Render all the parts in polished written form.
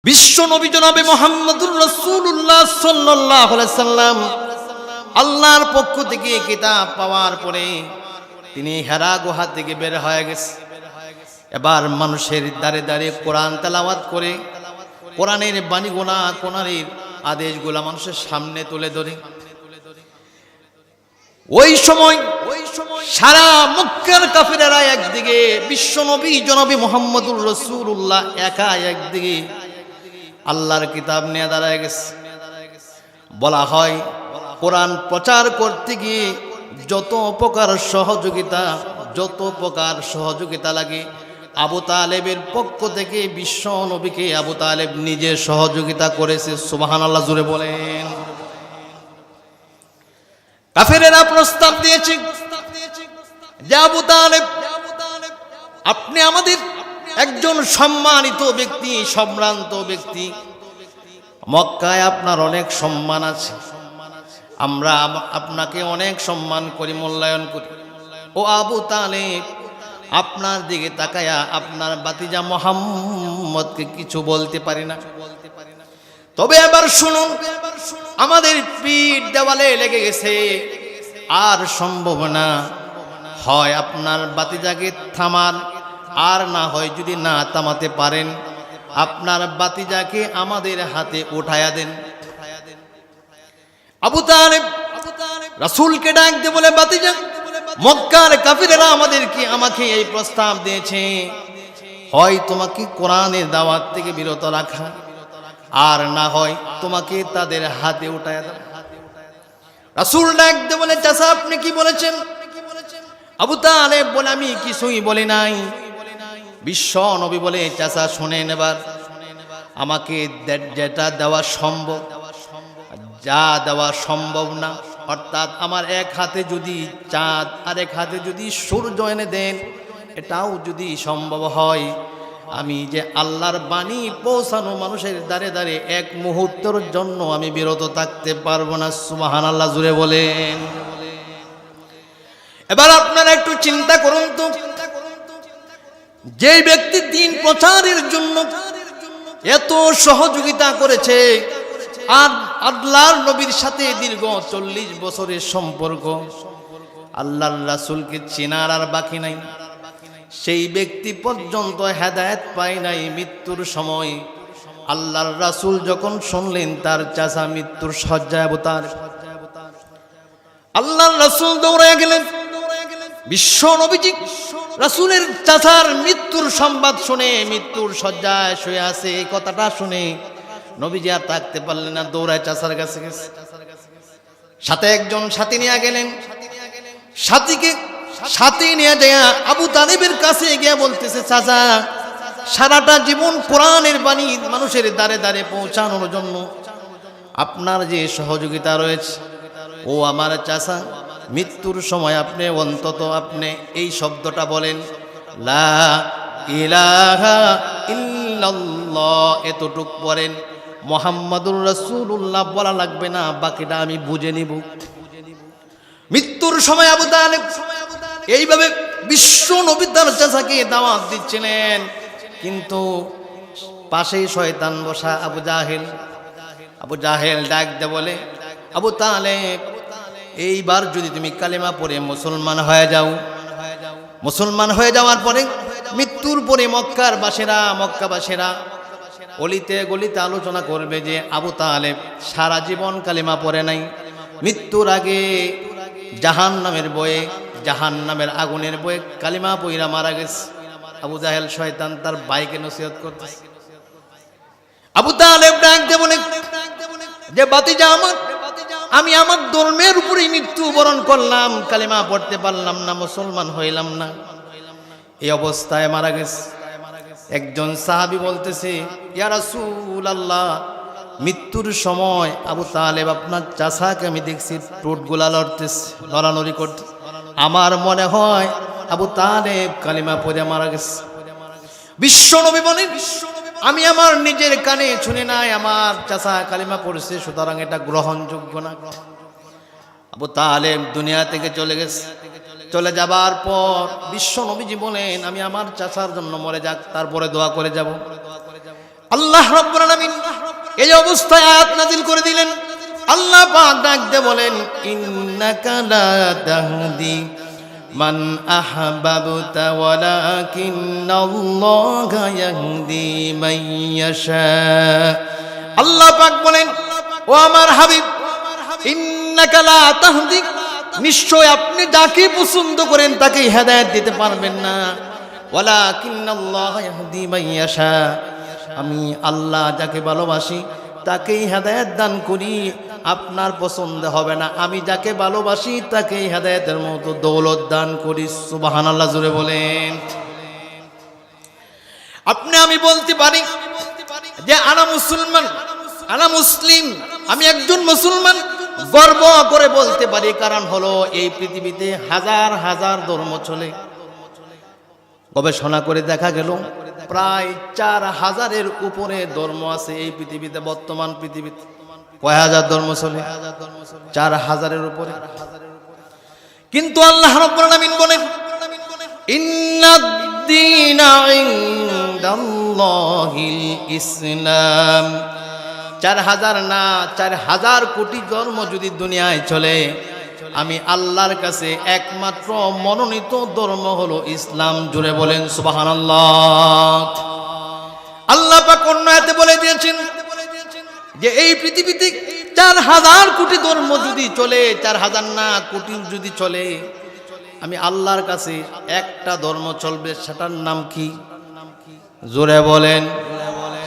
বিশ্ব নবী জনাবে মুহাম্মদুর রাসূলুল্লাহ সাল্লাল্লাহু আলাইহি সাল্লাম আল্লাহর পক্ষ থেকে কিতাব পাওয়ার পরে তিনি হেরা গুহা থেকে বের হয়ে গেছে। এবার মানুষের দ্বারে দ্বারে কোরআন তেলাওয়াত করে কোরআনের বাণীগুলা কোরআনের আদেশগুলা মানুষের সামনে তুলে ধরে। ওই সময় সারা মক্কার কাফিরেরা একদিকে, বিশ্ব নবী জনাবে মুহাম্মদুর রাসূলুল্লাহ একা একদিকে আল্লাহর কিতাব নিয়ে দাঁড়ায় গেছে। বলা হয় কোরআন প্রচার করতে গিয়ে যত প্রকার সহযোগিতা লাগে আবু তালেবের পক্ষ থেকে বিশ্ব নবীকে আবু তালেব নিজে সহযোগিতা করেছে। সুবহানাল্লাহ জুড়ে বলেন। কাফেরেরা প্রস্তাব দিয়েছে যে আবু তালেব, আপনি আমাদের একজন সম্মানিত ব্যক্তি, সম্ভ্রান্ত ব্যক্তি, মক্কায় আপনার অনেক সম্মান আছে, আমরা আপনাকে অনেক সম্মান করি, মূল্যায়ন করি। ও আবু তালেব, আপনার দিকে তাকায়া আপনার বাতিজা মুহাম্মদকে কিছু বলতে পারি না। তবে এবার শুনুন, আমাদের পিঠ দেওয়ালে লেগে গেছে, আর সম্ভব না, হয় আপনার বাতিজাকে থামান, আর না হয় যদি না থামাতে পারেন আপনার বাতিজাকে আমাদের হাতে উঠায়া দেন। আবু তালেব রাসূলকে ডাক দিয়ে বলে, বাতিজা, মক্কার কাফিরেরা আমাকে এই প্রস্তাব দিয়েছে, হয় তোমাকে কোরআনের দাওয়াত থেকে বিরত রাখা, আর না হয় তোমাকে তাদের হাতে উঠায়া দেন। রাসূল ডাক দিয়ে বলে, চাচা আপনি কি বলেছেন? আবু তালেব বলে, আমি কিছুই বলি নাই। বিশ্ব নবী বলে, চাচা শুনেন, এবার আমাকে যেটা দেওয়া সম্ভব, যা দেওয়া সম্ভব না, অর্থাৎ আমার এক হাতে যদি চাঁদ আর এক হাতে যদি সূর্য এনে দেন, এটাও যদি সম্ভব হয়, আমি যে আল্লাহর বাণী পৌঁছানো মানুষের দ্বারে দ্বারে এক মুহূর্তের জন্য আমি বিরত থাকতে পারবো না। সুবহানাল্লাহ জুড়ে বলেন। এবার আপনারা একটু চিন্তা করুন তো, যে ব্যক্তি দ্বীন প্রচারের জন্য এত সহযোগিতা করেছে, আর আল্লাহর নবীর সাথে দীর্ঘ 40 বছরের সম্পর্ক, আল্লাহর রাসূলকে চেনার আর বাকি নাই, সেই ব্যক্তি পর্যন্ত হেদায়েত পায় নাই। মৃত্যুর সময় আল্লাহর রাসূল যখন শুনলেন তার চাচা মৃত্যুর শয্যায় অবতার, আল্লাহর রাসূল দৌড়ে গেলেন। বিশ্ব নবীজি রাসূলের চাচার মৃত্যুর সংবাদ শুনে, মৃত্যুর শয্যায় শুয়ে আছে এই কথাটা শুনে নবীজি আর থাকতে পারলেন না, দৌড়ায় চাচার কাছে গেছে। সাথে একজন সাথী নিয়ে গেলেন। সাথী নিয়ে যায় আবু তালেবের কাছে গিয়ে বলতেছে, চাচা, সারাটা জীবন কোরআনের বাণী মানুষের দ্বারে দ্বারে পৌঁছানোর জন্য আপনার যে সহযোগিতা রয়েছে, ও আমার চাচা, মৃত্যুর সময় আপনি অন্তত আপনি এই শব্দটা বলেন, লা ইলাহা ইল্লাল্লাহ, এতটুক পড়েন, মুহাম্মাদুর রাসূলুল্লাহ বলা লাগবে না, বাকিটা আমি বুঝে নিব। মৃত্যুর সময় আবু তালেব এইভাবে বিশ্ব নবী তার চাচাকে দাওয়াত দিচ্ছিলেন, কিন্তু পাশেই শয়তান বসা আবু জাহেল ডাক দে বলে, আবু তালেব, এইবার যদি তুমি কালেমা পড়ে মুসলমান হয়ে যাও, মুসলমান হয়ে যাওয়ার পরে মৃত্যুর পরে মক্কাবাসীরা অলিতে গলিতে আলোচনা করবে যে আবু তালেব সারা জীবন কালেমা পড়ে নাই, মৃত্যুর আগে জাহান্নামের আগুনের বয়ে কালিমা পইরা মারা গেছে। আবু জাহেল শয়তান তার ভাইকে নসিহত করতেছে। আবু তালেব ডাক দিয়ে বলে যে, বাতিজা আমার, আমি আমার ধর্মের উপরেই মৃত্যুবরণ করলাম, কালিমা পড়তে পারলাম না, মুসলমান হইলাম না, এই অবস্থায় মারা গেছে। একজন সাহাবী বলতেছে, ইয়া রাসূলুল্লাহ, মৃত্যুর সময় আবু তালেব আপনার চাচাকে আমি দেখছি ঠোঁটগুলা লড়ালড়ি করতে, আমার মনে হয় আবু তালেব কালিমা পড়ে মারা গেছে। বিশ্ব নবী বলেন, আমি আমার নিজের কানে শুনে নাই আমার চাচা কালিমা পড়েছে, সুতরাং এটা গ্রহণযোগ্য না। আবু তালেব দুনিয়া থেকে চলে গেছে। চলে যাবার পর বিশ্ব নবীজি বলেন, আমি আমার চাচার জন্য মরে যাক, তারপরে দোয়া করে যাব। আল্লাহ রাব্বুল আলামিন এই অবস্থায় আয়াত নাযিল করে দিলেন। আল্লাহ পাক ডাক দিয়ে বলেন, ইন্নাকা লা তাহদি মান আহবাবতা ওয়ালাকিন্নাল্লাহা ইয়াহদি মান ইয়াশা। আল্লাহ পাক বলেন, ও আমার হাবিব, ইন্নাকা লা তাহদি, নিশ্চয় আপনি যাকে পছন্দ করেন তাকে হেদায়েত দিতে পারবেন না। ওয়ালাকিন্নাল্লাহা ইয়াহদি মান ইয়াশা, আমি আল্লাহ যাকে ভালোবাসি তাকেই হেদায়েত দান করি। আপনার পছন্দ হবে না, আমি যাকে ভালোবাসি তাকেই হেদায়েতের মতো দৌলত দান করি। সুবহানাল্লাহ, জোরে বলেন। আপনি আমি বলতে পারি যে আনা মুসলমান, আনা মুসলিম, আমি একজন মুসলমান, গর্ব করে বলতে পারি। কারণ হলো এই পৃথিবীতে হাজার হাজার ধর্ম চলে। গবেষণা করে দেখা গেল প্রায় 4000-এর উপরে ধর্ম আছে এই পৃথিবীতে। বর্তমান পৃথিবীতে কয় হাজার ধর্ম চলে? 4000-এর উপরে। কিন্তু আল্লাহ রাব্বুল আলামিন বলেন, ইন্নাদ-দীনা ইনদাল্লাহিল ইসলাম। 4000 না, 4000 কোটি ধর্ম যদি দুনিয়ায় চলে, আমি আল্লাহর কাছে একমাত্র মনোনীত ধর্ম হলো ইসলাম। জুড়ে বলেন সুবহানাল্লাহ। আল্লাহ পাক অন্য আয়াতে বলে দিয়েছেন যে এই পৃথিবীতে 4000 কোটি ধর্ম যদি চলে, 4000 না কোটি যদি চলে, আমি আল্লাহর কাছে একটা ধর্ম চলবে, সেটার নাম কি? জোরে বলেন।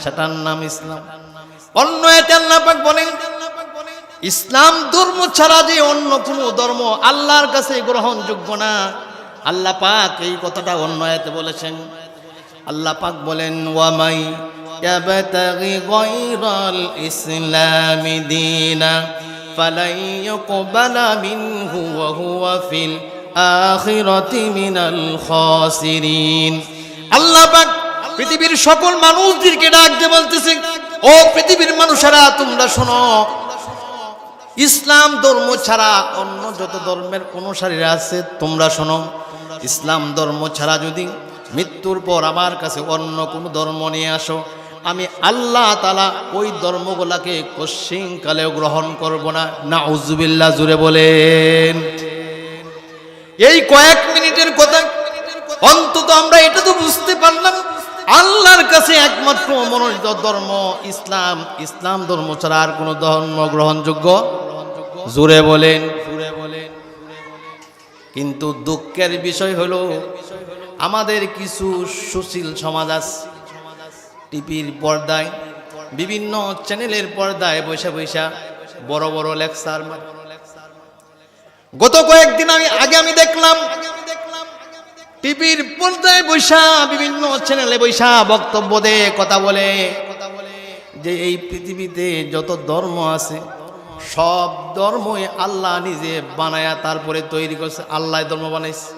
সেটার নাম ইসলাম। অন্য আয়াতে আল্লাহ পাক বলেন, ইসলাম ধর্ম ছাড়া যে অন্য কোনো ধর্ম আল্লাহর কাছে গ্রহণযোগ্য না। আল্লাহ পাক এই কথাটা অন্য আয়াতে বলেছেন। আল্লাহ পাক বলেন, ওয়ামাই ইয়াবতাগি গায়রাল ইসলামি দীনা ফালাই ইউকবালা মিনহু ওয়া হুয়া ফিল আখিরাতি মিনাল খাসিরিন। আল্লাহ পাক পৃথিবীর সকল মানুষদেরকে ডাক দিয়ে বলতেছে, ও পৃথিবীর মানুষেরা, তোমরা শোনো, ইসলাম ধর্ম ছাড়া অন্য যত ধর্মের অনুসারীরা আছে তোমরা শোনো, ইসলাম ধর্ম ছাড়া যদি মৃত্যুর পর আমার কাছে অন্য কোনো ধর্ম নিয়ে আসো, আমি আল্লাহ তাআলা ওই ধর্মগুলাকে কশিনকালেও গ্রহণ করব না। নাউজুবিল্লাহ, জুড়ে বলেন। এই কয়েক মিনিটের কথা অন্তত আমরা এটা তো বুঝতে পারলাম, আল্লাহর কাছে একমাত্র মনোনীত ধর্ম ইসলাম। ইসলাম ধর্ম ছাড়া আর কোনো ধর্ম গ্রহণযোগ্য। জোরে বলেন। কিন্তু দুঃখের বিষয় হলো আমাদের কিছু সুশীল সমাজ আছে, টিভির পর্দায়, বিভিন্ন চ্যানেলের পর্দায় বৈশা বৈশা বড় বড় লেকচার। গত কয়েকদিন আগে আমি দেখলাম টিভির পর্দায় বৈশা বিভিন্ন চ্যানেলে বৈশা বক্তব্য দেয়, কথা বলে যে এই পৃথিবীতে যত ধর্ম আছে সব ধর্মই আল্লাহ নিজে বানায়া তারপরে তৈরি করছে। আল্লাহ ধর্ম বানাইছে।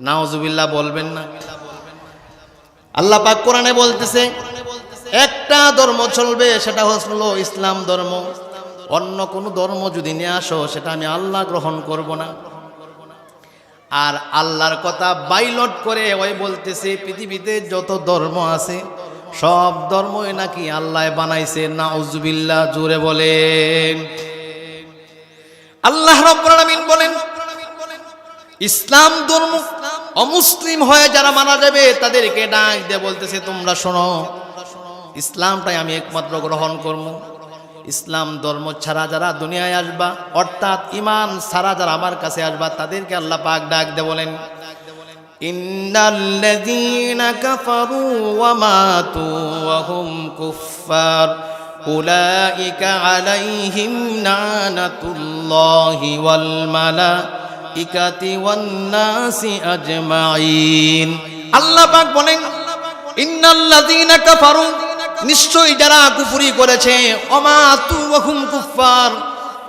নাউজুবিল্লাহ বলবেন না। আল্লাহ পাক কোরআনে বলতেছে একটা ধর্ম চলবে, সেটা হলো ইসলাম ধর্ম। অন্য কোনো ধর্ম যদি নিয়ে আসো সেটা আমি আল্লাহ গ্রহণ করব না। আর আল্লাহর কথা বাইলট করে ওই বলতেছে পৃথিবীতে যত ধর্ম আছে সব ধর্মই নাকি আল্লাহ বানাইছে। নাউজুবিল্লাহ, জোরে বলেন। আল্লাহ রাব্বুল আলামিন বলেন, ইসলাম ধর্ম অমুসলিম হয়ে যারা মারা যাবে তাদেরকে ডাক দিয়ে বলতেছে, তোমরা শোনো, ইসলামটাই আমি একমাত্র গ্রহণ করব। ইসলাম ধর্ম ছাড়া যারা দুনিয়ায় আসবা, অর্থাৎ ঈমান ছাড়া যারা আমার কাছে আসবা, তাদেরকে আল্লাহ পাক ডাক দিয়ে বলেন, ইন্নাল্লাযীনা কাফারু ওয়া মাতু ওয়া হুম কুফফার উলাইকা আলাইহিম লানাতুল্লাহি ওয়াল মালাইকাতি ওয়ান নাসি আজমাইন। আল্লাহ পাক বলেন, ইন্নাল্লাযীনা কাফারু, নিশ্চয়ই যারা কুফরি করেছে, ওয়া মাতু ওয়া হুম কুফফার,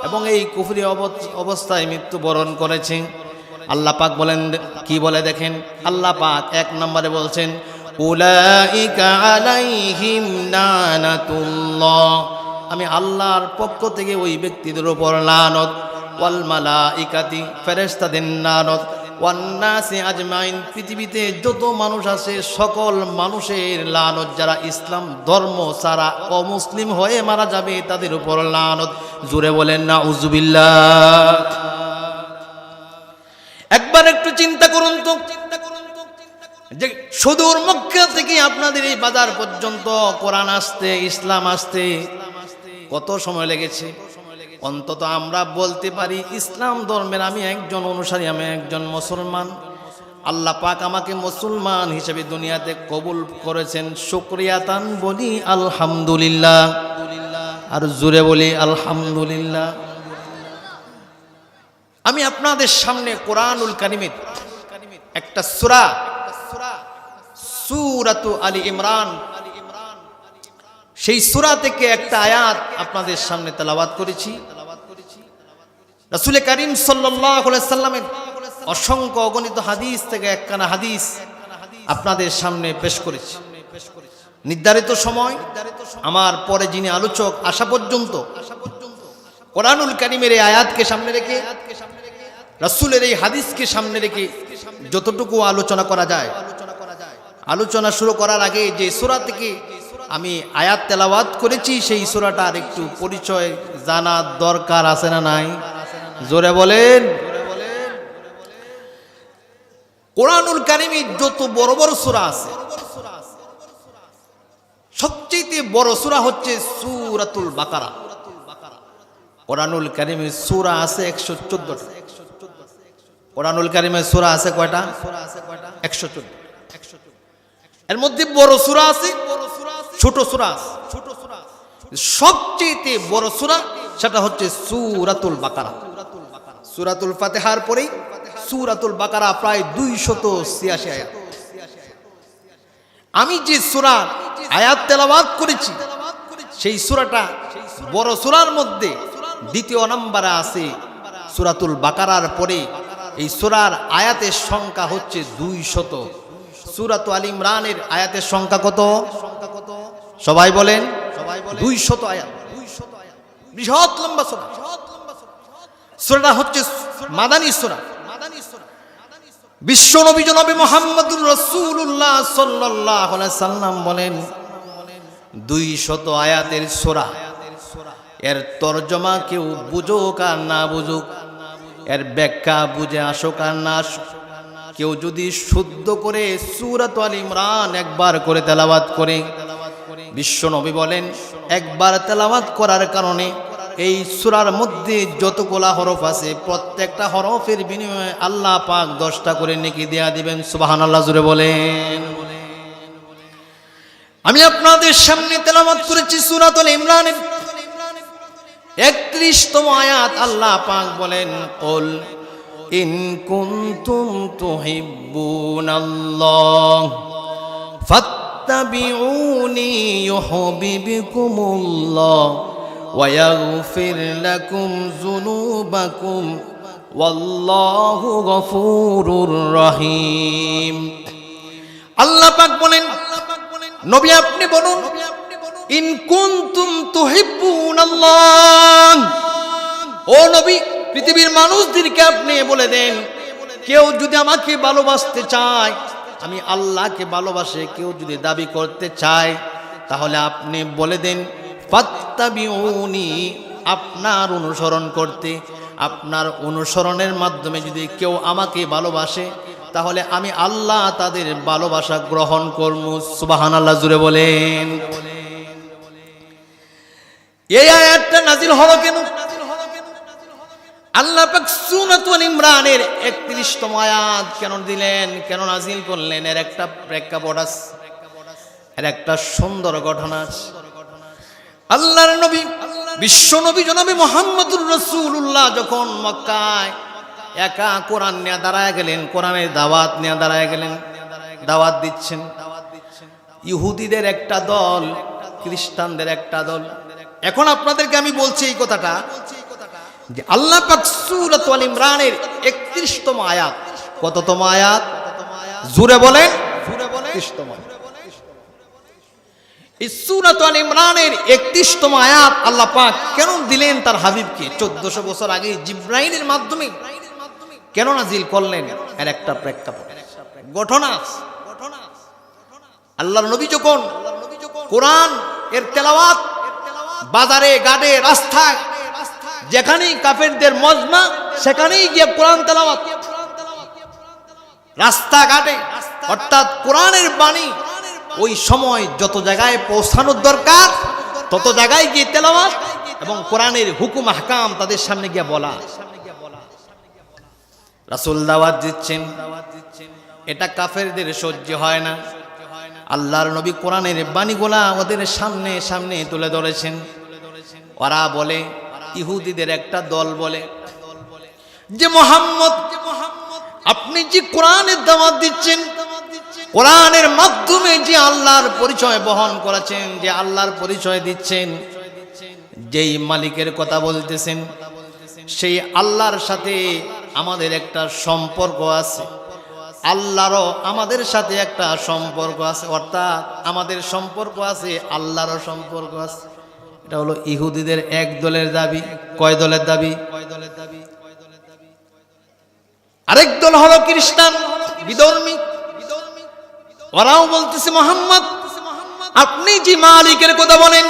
এবং এই কুফরি অবস্থায় মৃত্যুবরণ করেছে। আল্লাহ পাক বলেন, কি বলে দেখেন, আল্লাহ পাক 1 নম্বরে বলছেন, উলাইকা আলাইহিম লানাতুল্লাহ, আমি আল্লাহর পক্ষ থেকে ওই ব্যক্তিদের উপর লানত, ওয়াল মালাইকাতি, ফেরেশতাদের লানত, ওয়ান নাসি আজমাইন, পৃথিবীতে যত মানুষ আছে সকল মানুষের লানত, যারা ইসলাম ধর্ম ছাড়া অমুসলিম হয়ে মারা যাবে তাদের উপর লানত। জোরে বলেন নাউজুবিল্লাহ। একবার একটু চিন্তা করুন তো, যে সুদূর মক্কা থেকে আপনাদের এই বাজার পর্যন্ত কোরআন আসতে, ইসলাম আসতে কত সময় লেগেছে? অন্তত আমরা বলতে পারি ইসলাম ধর্মের আমি একজন অনুসারী, আমি একজন মুসলমান। আল্লাহ পাক আমাকে মুসলমান হিসেবে দুনিয়াতে কবুল করেছেন, শুকরিয়াতান বলি আলহামদুলিল্লাহ। আর জোরে বলি আলহামদুলিল্লাহ। আমি আপনাদের সামনে কোরআনুল কারীমের একটা সূরা, সূরাতু আলী ইমরান, সেই সূরা থেকে একটা আয়াত আপনাদের সামনে তেলাওয়াত করেছি। রাসূল করিম সাল্লাল্লাহু আলাইহি সাল্লামের অসংখ্য অগণিত হাদিস থেকে একখানা হাদিস আপনাদের সামনে পেশ করেছি। নির্ধারিত সময় আমার পরে যিনি আলোচক আসা পর্যন্ত কোরআনুল কারীমের এই আয়াতকে সামনে রেখে, রাসূলের এই হাদিসকে সামনে রেখে যতটুকু আলোচনা করা যায়, আলোচনা শুরু করার আগে যে সূরা থেকে আমি আয়াত তেলাওয়াত করেছি সেই সূরাটার একটু পরিচয় জানা দরকার আছে না নাই? জোরে বলেন। কোরআনুল কারীমে যত বড় বড় সূরা আছে, সবচেয়ে বড় সূরা হচ্ছে সূরাতুল বাকারা। কোরআনুল কারীমে সূরা আছে 114টা। কোরআনুল কারীমে সূরা আছে কয়টা? 114। এর মধ্যে বড় সূরা আছে, ছোট সূরা আছে। সবচেয়ে বড় সূরা সেটা হচ্ছে সূরাতুল বাকারা। সূরাতুল ফাতিহার পরেই সূরাতুল বাকারা, প্রায় 286 আয়াত। আমি যে সূরা আয়াত তেলাওয়াত করেছি সেই সূরাটা বড় সূরার মধ্যে দ্বিতীয় নম্বরে আছে সূরাতুল বাকারার পরে। এই সূরার আয়াতের সংখ্যা হচ্ছে 200। সূরাতু আলী ইমরানের আয়াতের সংখ্যা কত? সবাই বলেন। 200 আয়াত, বৃহৎ লম্বা সূরা। সূরাটা হচ্ছে মাদানী সূরা। বিশ্ব নবী জনাব মুহাম্মদুর রাসূলুল্লাহ সাল্লাল্লাহু আলাইহি সাল্লাম বলেন 200 আয়াতের সূরা। এর তরজমা কেউ বুঝুক আর না বুঝুক, এর ব্যাখ্যা বুঝে আসুক আর না আসুক, কেউ যদি শুদ্ধ করে সূরাত আলী ইমরান একবার করে তেলাওয়াত করে, বিশ্ব নবী বলেন একবার তেলাওয়াত করার কারণে এই সূরার মধ্যে যতগুলা হরফ আছে প্রত্যেকটা হরফের বিনিময়ে আল্লাহ পাক 10টা করে নেকি দেয়া দিবেন। সুবহানাল্লাহ জোরে বলেন। আমি আপনাদের সামনে তেলাওয়াত করেছি সূরাতুল ইমরানের 31তম আয়াত। আল্লাহ পাক বলেন কুল ইন কুনতুম তুহিব্বুনাল্লাহ ফাত্তাবিউনি ইউহিব্বুকুমুল্লাহ ওয়া ইয়াগফির লাকুম যুনুবাকুম ওয়াল্লাহু গফুরুর রহিম। আল্লাহ পাক বলেন নবী আপনি বলুন ইন কুনতুম তুহিব্বুনাল্লাহ, ও নবী পৃথিবীর মানুষদেরকে আপনি বলে দেন কেউ যদি আমাকে ভালোবাসতে চায়, আমি আল্লাহকে ভালোবাসে কেউ যদি দাবি করতে চায়, তাহলে আপনি বলে দেন ফাত্তাবিউনি, আপনার অনুসরণ করতে, আপনার অনুসরণের মাধ্যমে যদি কেউ আমাকে ভালোবাসে তাহলে আমি আল্লাহ তাদের ভালোবাসা গ্রহণ করব। সুবহানাল্লাহ জুড়ে বলেন। এই আয়াতটা নাজিল হলো কেন? আল্লাহ পাক সূরাতুল ইমরানের 31তম আয়াত কেন দিলেন, কেন নাজিল করলেন, এর একটা প্রেক্ষাপট আছে, এর একটা সুন্দর ঘটনা আছে। আল্লাহর নবী বিশ্ব নবী জনাবে মুহাম্মদুর রাসূলুল্লাহ যখন মক্কায় একা কোরআন নিয়ে দাঁড়ায় গেলেন, কোরআনের দাওয়াত নিয়ে দাঁড়ায় গেলেন, দাওয়াত দিচ্ছেন। ইহুদিদের একটা দল, খ্রিস্টানদের একটা দল। এখন আপনাদেরকে আমি বলছি এই কথাটা যে আল্লাহ পাক সূরাতুল ইমরানের 31তম আয়াত, কততম আয়াত? জোরে বলেন। 31তম। এই সূরাতুল ইমরানের 31তম আয়াত আল্লাহ পাক কেন দিলেন তার হাবিবকে? 1400 বছর আগে জিবরাইলের মাধ্যমে কেন নাজিল করলেন এর একটা প্রেক্ষাপট ঘটনা আছে। আল্লাহর নবী যখন কোরআন এর তেলাওয়াত বাজারে ঘাটে রাস্তায় যেখানেই কাফেরদের মজমা সেখানেই গিয়ে কোরআন তেলাওয়াত, রাস্তাঘাটে অর্থাৎ কোরআনের বাণী ওই সময় যত জায়গায় পৌঁছানোর দরকার তত জায়গায় গিয়ে তেলাওয়াত এবং কোরআনের হুকুম আহকাম তাদের সামনে গিয়ে বলা। রাসূল দাওয়াত দিচ্ছেন, এটা কাফেরদের সহ্য হয় না। আল্লাহর নবী কোরআনের বাণীগুলা ওদের সামনে সামনে তুলে ধরেছেন। ওরা বলে, ইহুদিদের একটা দল বলে যে মুহাম্মদ আপনি যে কোরআনের দাওয়াত দিচ্ছেন, কোরআনের মাধ্যমে যে আল্লাহর পরিচয় বহন করেছেন, যে আল্লাহর পরিচয় দিচ্ছেন, যেই মালিকের কথা বলতেছেন সেই আল্লাহর সাথে আমাদের একটা সম্পর্ক আছে, আল্লাহরও আমাদের সাথে একটা সম্পর্ক আছে, অর্থাৎ আমাদের সম্পর্ক আছে আল্লাহরও সম্পর্ক আছে। এটা হলো ইহুদিদের এক দলের দাবি। কয় দলের দাবি? আরেক দল হলো খ্রিস্টান বিধর্মী। ওরাও বলতেছে মুহাম্মদ আপনি যে মালিকের কথা বলেন,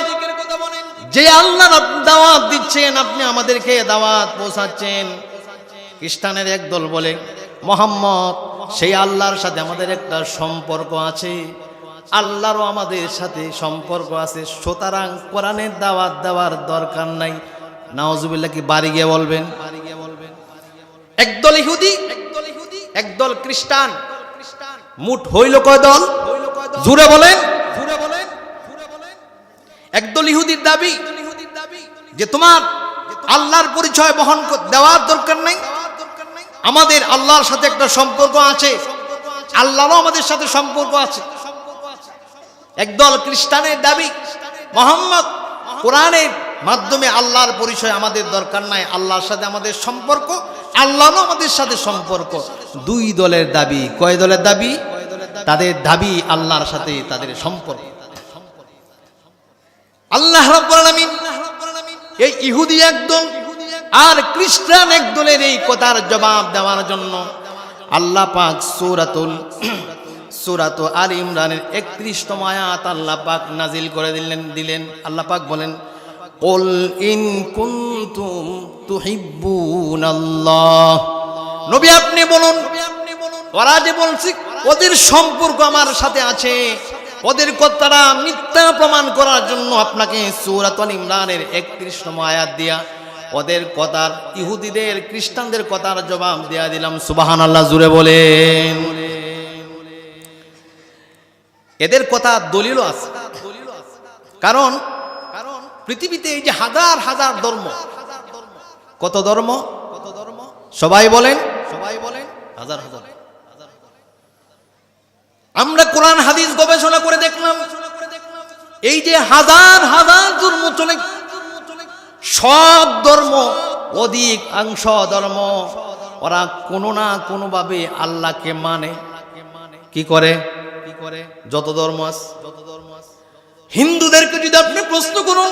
যে আল্লাহর দাওয়াত দিচ্ছেন, আপনি আমাদেরকে দাওয়াত পৌঁছাচ্ছেন। খ্রিস্টানের এক দল বলে মুহাম্মদ সেই আল্লাহর সাথে আমাদের একটা সম্পর্ক আছে, আল্লাহরও আমাদের সাথে সম্পর্ক আছে, সুতরাং কোরআনের দাওয়াত দেওয়ার দরকার নাই। নাউজুবিল্লাহ কি বাড়ি গিয়ে বলবেন? একদল ইহুদি একদল খ্রিস্টান, মুঠ হইল কয় দল? জুড়ে বলেন। একদল ইহুদির দাবি যে তোমার আল্লাহর পরিচয় বহন দেওয়ার দরকার নাই, আমাদের আল্লাহর সাথে একটা সম্পর্ক আছে, আল্লাহরও আমাদের সাথে সম্পর্ক আছে। একদল খ্রিস্টানের দাবি মুহাম্মদ কোরআনের মাধ্যমে আল্লাহর পরিচয় আমাদের দরকার নাই, আল্লাহর সাথে আমাদের সম্পর্ক, আল্লাহরও আমাদের সাথে সম্পর্ক। দুই দলের দাবি। কয় দলের দাবি? তাদের দাবি আল্লাহর সাথে তাদের সম্পর্ক। আল্লাহ রাব্বুল আলামিন এই ইহুদি একদল আর খ্রিস্টান একদলের এই কথার জবাব দেওয়ার জন্য আল্লাহ পাক সূরা আলে ইমরানের 31তম আয়াত আল্লাহ পাক নাজিল করে দিলেন। আল্লাহ পাক বলেন, কুল ইন কুনতুম তুহিব্বুনাল্লাহ, নবী আপনি বলুন, ওরা যে বলছে ওদের সম্পর্ক আমার সাথে আছে, ওদের কথাটা মিথ্যা প্রমাণ করার জন্য আপনাকে সূরা আলে ইমরানের 31তম আয়াত দিয়া ওদের কথার, ইহুদিদের খ্রিস্টানদের কথার জবাব দেয়া দিলাম। সুবহানাল্লাহ জুড়ে বলেন। এদের কথা দলিলও আছে, কারণ পৃথিবীতে এই যে হাজার হাজার ধর্ম, কত ধর্ম? সবাই বলেন হাজার হাজার। আমরা কোরআন হাদিস গবেষণা করে দেখলাম এই যে হাজার হাজার ধর্ম চলে, সব ধর্ম, অধিকাংশ ধর্ম ওরা কোনো না কোনো ভাবে আল্লাহকে মানে। কি করে? যত ধর্ম আছে, হিন্দুদেরকে যদি আপনি প্রশ্ন করুন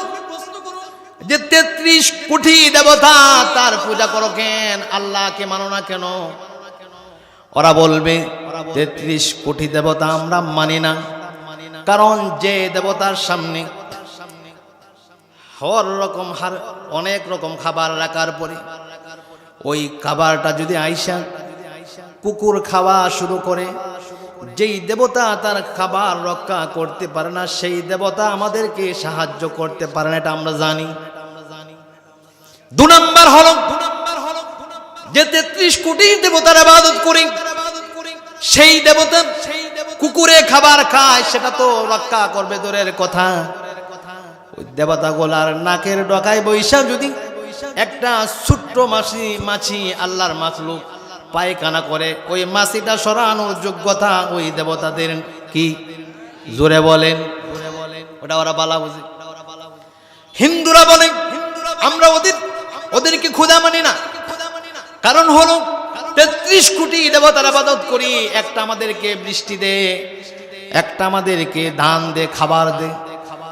যে 33 কোটি দেবতা, তার পূজা করো কেন, আল্লাহকে মানো না কেন, ওরা বলবে 33 কোটি দেবতা আমরা মানি না, কারণ যে দেবতার সামনে অনেক রকম খাবার রাখার পরে ওই খাবারটা যদি আইসা কুকুর খাওয়া শুরু করে, যেই দেবতা তার খাবার রক্ষা করতে পারে না, সেই দেবতা আমাদেরকে সাহায্য করতে পারে না, এটা আমরা জানি। 2 নম্বর হলো যে 33 কোটি দেবতার ইবাদত করি, সেই দেবতা কুকুরে খাবার খায়, সেটা তো রক্ষা করবে দূরের কথা, ওই দেবতাগুলার নাকের ডকায় বৈশা যদি একটা ছোট্ট মাছি আল্লাহর মাখলুক পায়খানা করে, ওই মাছিটা সরানোর যোগ্যতা ওই দেবতাদের কি? জোরে বলেন। ওটা ওরা বালা বুঝে। হিন্দুরা বলে আমরা ওদেরকে খোদা মানি না, কারণ হলো 33 কোটি দেবতার ইবাদত করি, একটা আমাদেরকে বৃষ্টি দে, একটা আমাদেরকে ধান দে, খাবার দে,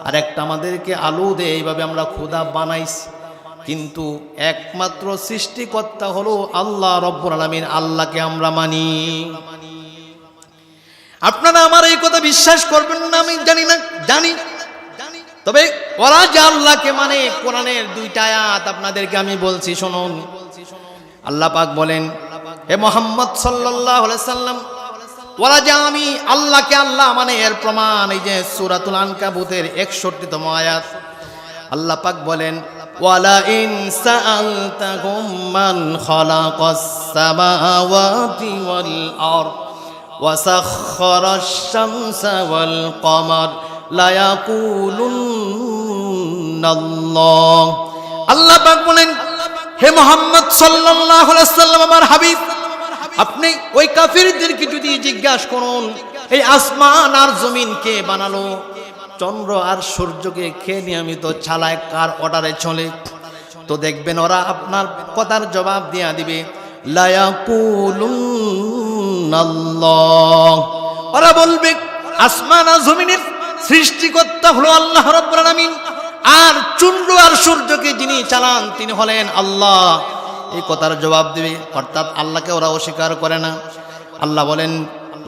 আর একটা আমাদেরকে আলু দে, এইভাবে আমরা খোদা বানাইছি। কিন্তু একমাত্র সৃষ্টিকর্তা হলো আল্লাহ রব্বুল আলামিন। আল্লাহকে আমরা মানি। আপনারা আমার এই কথা বিশ্বাস করবেন না আমি জানি না, জানি, তবে ওরা যে আল্লাহকে মানে কোরআনের দুইটা আয়াত আপনাদেরকে আমি বলছি শুনুন। আল্লাহ পাক বলেন, হে মুহাম্মদ সাল্লাল্লাহু আলাইহি সাল্লাম, ওরা যে আমি আল্লাহকে আল্লাহ মানে এর প্রমাণ এই যে সূরাতুল আনকাবুতের 61তম আয়াত। আল্লাহ পাক বলেন, ওয়ালা ইন সাআলতাহুম মান খালাকাস সামাওয়াতি ওয়াল আরদ ওয়া সাখখারাশ শামসা ওয়াল কমার লা ইয়াকুলুন্নাল্লাহ। আল্লাহ পাক বলেন, হে মুহাম্মদ সাল্লাল্লাহু আলাইহি সাল্লাম আমার হাবিব, আপনি ওই কাফিরদেরকে যদি জিজ্ঞাসা করুন এই আসমান আর জমিন কে বানালো, চন্দ্র আর সূর্যকে খেয়ে নিয়মিত চালায় কার অর্ডারে চলে, তো দেখবেন ওরা আপনার কথার জবাব দিয়া দিবে লা ইয়াকুলুন্নাল্লাহ। ওরা বলবে আসমান আর জমিনের সৃষ্টিকর্তা হলো আল্লাহ রাব্বুল আলামিন, আর চন্দ্র আর সূর্যকে যিনি চালান তিনি হলেন আল্লাহ। এই কথার জবাব দিবে, অর্থাৎ আল্লাহকে ওরা অস্বীকার করে না। আল্লাহ বলেন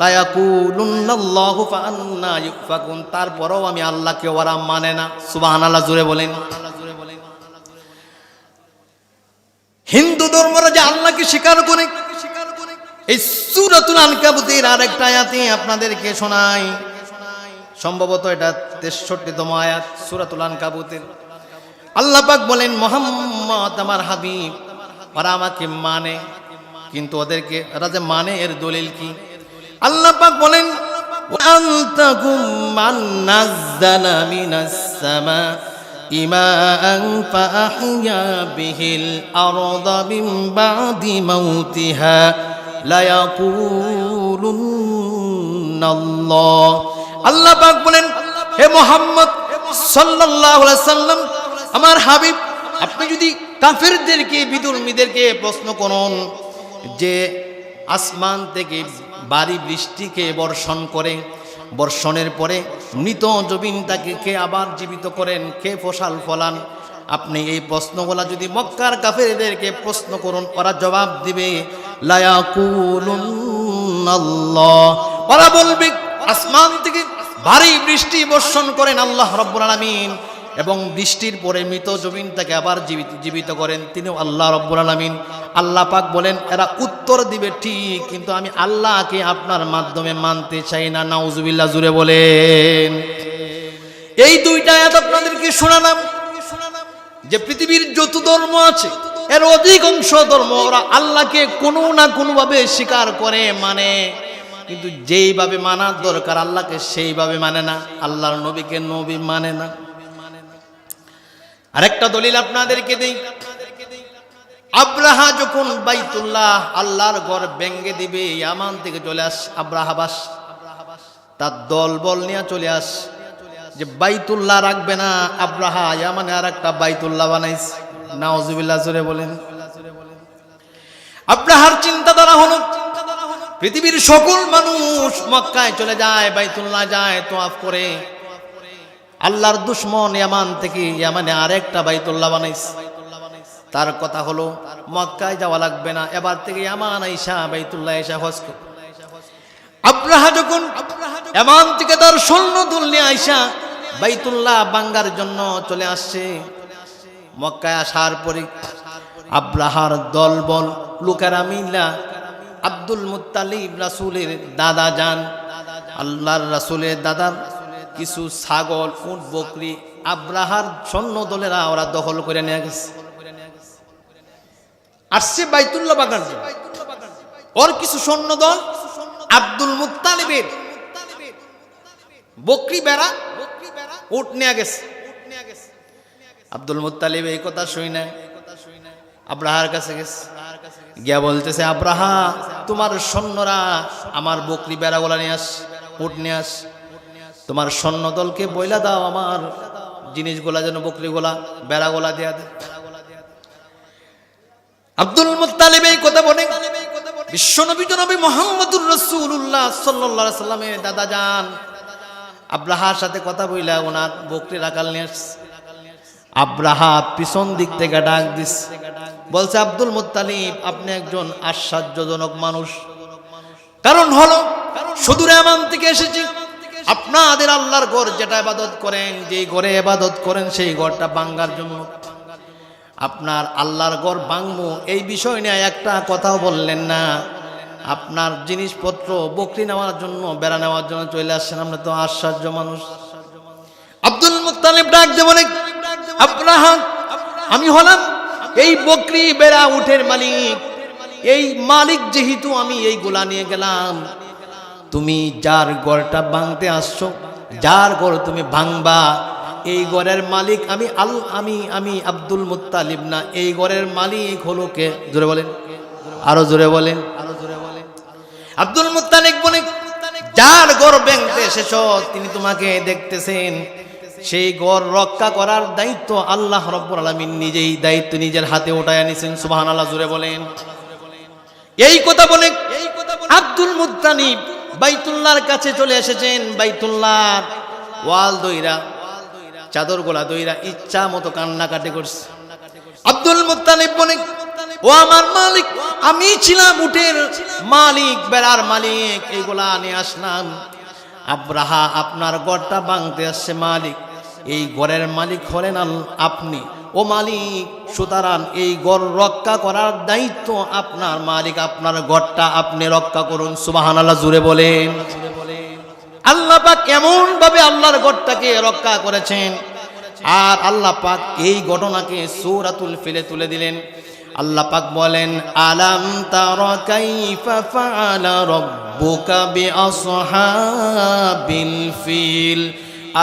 লা ইয়াকুলুন্নাল্লাহু ফাআন্না ইউফাকুন, তারপরেও আমি আল্লাহকে ওরা মানে না। সুবহানাল্লাহ জোরে বলেন। হিন্দু ধর্মরা যে আল্লাহকে স্বীকার করে, এই সূরাতুল আনকাবুতের আরেকটা আয়াতে আপনাদেরকে শোনাই, সম্ভবত এটা 63তম আয়াত সূরাতুল আনকাবুতের। আল্লাহ পাক বলেন, মুহাম্মদ আমার হাবিব, ওরা আমাকে মানে, কিন্তু ওদেরকে ওরা যে মানে এর দলিল কি? আল্লাহ পাক বলেন, আনতাকুম মান নাযালা মিনাস সামা'i মাআন ফাআহইয়া বিহিল আরদা মিন বাদি মাউতিহা লা ইয়াকুলুন্নাল্লাহ। আল্লাহ পাক বলেন, হে মুহাম্মদ সাল্লাল্লাহু আলাইহি সাল্লাম আমার হাবিব, আপনি যদি কাফেরদেরকে বিধর্মীদেরকে প্রশ্ন করুন যে আসমান থেকে বাড়ি বৃষ্টিকে বর্ষণ করে, বর্ষণের পরে মৃত জমিনটাকে কে আবার জীবিত করেন, কে ফসল ফলান, আপনি এই প্রশ্নগুলা যদি মক্কার কাফেরদেরকে প্রশ্ন করুন ওরা জবাব দিবে লা ইয়াকুলুন্নাল্লাহ। ওরা বলবে আসমান থেকে ভারী বৃষ্টি বর্ষণ করেন আল্লাহ রাব্বুল আলামিন, এবং বৃষ্টির পরে মৃত জমিনটাকে আবার জীবিত করেন তিনি আল্লাহ রাব্বুল আলামিন। আল্লাহ পাক বলেন এরা উত্তর দিবে ঠিক, কিন্তু আমি আল্লাহকে আপনার মাধ্যমে মানতে চাই না। নাউজুবিল্লাহ জুড়ে বলেন। এই দুইটা আয়াত আপনাদেরকে শোনালাম যে পৃথিবীর যত ধর্ম আছে এর অধিকাংশ ধর্ম ওরা আল্লাহকে কোনো না কোনো ভাবে স্বীকার করে, মানে, কিন্তু যেইভাবে মানার দরকার আল্লাহকে সেইভাবে মানে না, আল্লাহর নবীকে নবী মানে না। আরেকটা দলিল আপনাদেরকে দেই, আব্রাহা যখন বাইতুল্লাহ আল্লাহর ঘর ভেঙে দিবে, ইয়ামান থেকে চলে আস আব্রাহাবাস, তার দল বল নিয়ে চলে আস যে বাইতুল্লাহ রাখবে না, আব্রাহা ইয়ামানে আর একটা বাইতুল্লাহ বানাইছে। নাউজুবিল্লাহ জোরে বলেন। আব্রাহার চিন্তাধারা হলো পৃথিবীর সকল মানুষ মক্কায় চলে যায়, বাইতুল্লাহ যায়, তোয়াফ করে। আল্লাহর দুশমন ইয়ামান থেকে ইয়ামানে আরেকটা বাইতুল্লাহ বানাইছে। তার কথা হলো মক্কায় যাওয়া লাগবে না, এবার থেকে ইয়ামান আইসা বাইতুল্লাহ এসা হজ কর। আব্রাহা যখন ইয়ামান থেকে তার সৈন্য দল নিয়ে আইসা বাইতুল্লাহ বাঙ্গার জন্য চলে আসছে, মক্কায় আসার পরে আব্রাহার দলবল লোকেরা মিল্লা আব্দুল মুত্তালিব রাসূলের দাদা যান, আল্লাহর রাসূলের দাদার কিছু ছাগল, উট, বকরি আব্রাহার সৈন্য দলেরা ওরা দখল করে নিয়ে গেছে। আসছে বাইতুল্লাহ বাগান, ওর কিছু সৈন্য দল আব্দুল মুত্তালিবের বকরি বেড়া উট নিয়ে গেছে। আব্দুল মুত্তালিব এই কথা শুই না আব্রাহার কাছে গেছে, গিয়া বলতেছে, আব্রাহা তোমার সৈন্যরা আমার বকরি বেড়াগুলা নিয়ে আস, উট নিয়ে আস, তোমার সৈন্য দলকে বইলা দাও আমার জিনিসগুলা যেন বকরিগুলা বেড়াগুলা দেয়া দেয়। আব্দুল মুত্তালিব এই কথা বলে বিশ্বনবী জনাবে মুহাম্মদুর রাসূলুল্লাহ সাল্লাল্লাহু আলাইহি সাল্লামের দাদা যান আব্রাহার সাথে কথা বইলা ওনার বকরি রাখাল নিয়ে আসছে। আব্রাহা পিছন দিক থেকে ডাক দিস, বলছে আব্দুল মুত্তালিব আপনি একজন আশ্চর্যজনক মানুষ। কারণ হলো সুদূর ইয়ামান থেকে এসেছি, আপনাদের আল্লাহর ঘর যেটা ইবাদত করেন, যেই ঘরে ইবাদত করেন সেই ঘরটা ভাঙার জন্য। আপনার আল্লাহর ঘর ভাঙবো এই বিষয় নিয়ে একটা কথাও বললেন না। আপনার জিনিসপত্র বকরি নেওয়ার জন্য, বেড়া নেওয়ার জন্য চলে আসছেন, আমরা তো আশ্চর্য মানুষ। আব্দুল মুত্তালিব ডাক দিয়ে বলে, আব্রাহা আমি হলাম এই বকরি বেড়া উটের মালিক, এই মালিক যেহেতু আমি এইগুলা নিয়ে গেলাম, তুমি যার ঘরটা ভাঙতে আসছো, যার ঘর তুমি ভাঙবা, এই ঘরের মালিক আমি আব্দুল মুত্তালিব না, এই ঘরের মালিক হলো কে? জোরে বলেন, আরো জোরে বলেন। আব্দুল মুত্তালিব বলে, যার ঘর ভাঙতে এসেছো তিনি তোমাকে দেখতেছেন, সেই ঘর রক্ষা করার দায়িত্ব আল্লাহ রাব্বুল আলামিন নিজেই দায়িত্ব নিজের হাতে উঠায় নিছেন। সুবহানাল্লাহ, জোরে বলেন। এই কথা বলে আব্দুল মুত্তালিব বাইতুল্লাহর কাছে চলে এসেছেন। বাইতুল্লাহর ওয়াল দইরা, চাদর গোলা দইরা ইচ্ছা মতো কান্নাকাটি করছে। আব্দুল মুত্তালিব বলে, ও আমার মালিক, আমি ছিলাম উটের মালিক, বেড়ার মালিক, এইগুলা নিয়ে আসলাম। আব্রাহা আপনার ঘরটা ভাঙতে আসছে, মালিক এই ঘরের মালিক হলেন আপনি, ও মালিক, সুতরাং এই ঘর রক্ষা করার দায়িত্ব আপনার, মালিক আপনার ঘরটা আপনি রক্ষা করুন। সুবহানাল্লাহ, জুড়ে বলেন। আল্লাহ পাক এমন ভাবে আল্লাহর ঘরটাকে রক্ষা করেছেন, আর আল্লাহ পাক এই ঘটনাকে সূরাতুল ফিলে তুলে দিলেন। আল্লাহ পাক বলেন, আলাম তারা কাইফা ফাআলা রাব্বুকা বিআসহাবিল ফিল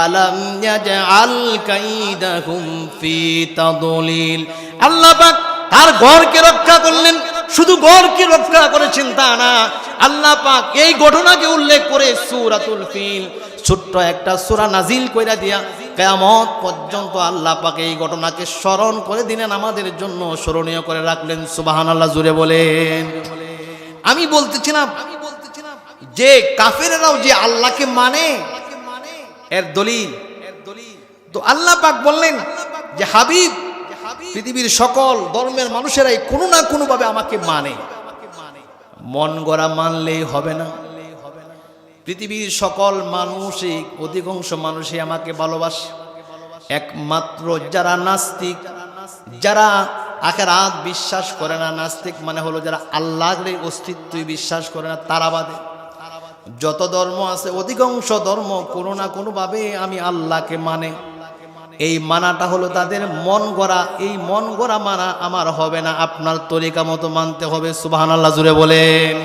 আলাম ইয়াজআল কাইদাহুম ফি তাদলিল। আল্লাহ পাক তার ঘরকে রক্ষা করলেন। শুধু ঘরকে রক্ষা করেছেন তা না, আল্লাহ পাক এই ঘটনাকে উল্লেখ করে সূরাতুল ফিল ছোট্ট একটা সূরা নাজিল কইরা দিয়া কিয়ামত পর্যন্ত আল্লাহ পাক এই ঘটনাকে স্মরণ করে দিলেন, আমাদের জন্য স্মরণীয় করে রাখলেন। সুবহানাল্লাহ, জুড়ে বলেন। আমি বলতেছিলাম যে কাফেররাও যে আল্লাহকে মানে এর দলিল তো আল্লাহ পাক বললেন যে হাবিব, পৃথিবীর সকল ধর্মের মানুষেরাই কোনো না কোনো ভাবে আমাকে মানে। মন গড়া মানলেই হবে না, পৃথিবীর সকল মানুষই, অধিকাংশ মানুষই আমাকে ভালোবাসে। একমাত্র যারা নাস্তিক, যারা আখিরাত বিশ্বাস করে না, নাস্তিক মানে হলো যারা আল্লাহর অস্তিত্বই বিশ্বাস করে না, তারা বাদে যত ধর্ম আছে অধিকাংশ ধর্ম কোনো না কোনো ভাবে আমি আল্লাহকে মানে। এই মানাটা হলো তাদের মন গড়া, এই মন গড়া মানা আমার হবে না, আপনার তরিকা মতো মানতে হবে। সুবহানাল্লাহ, জুড়ে বলেন।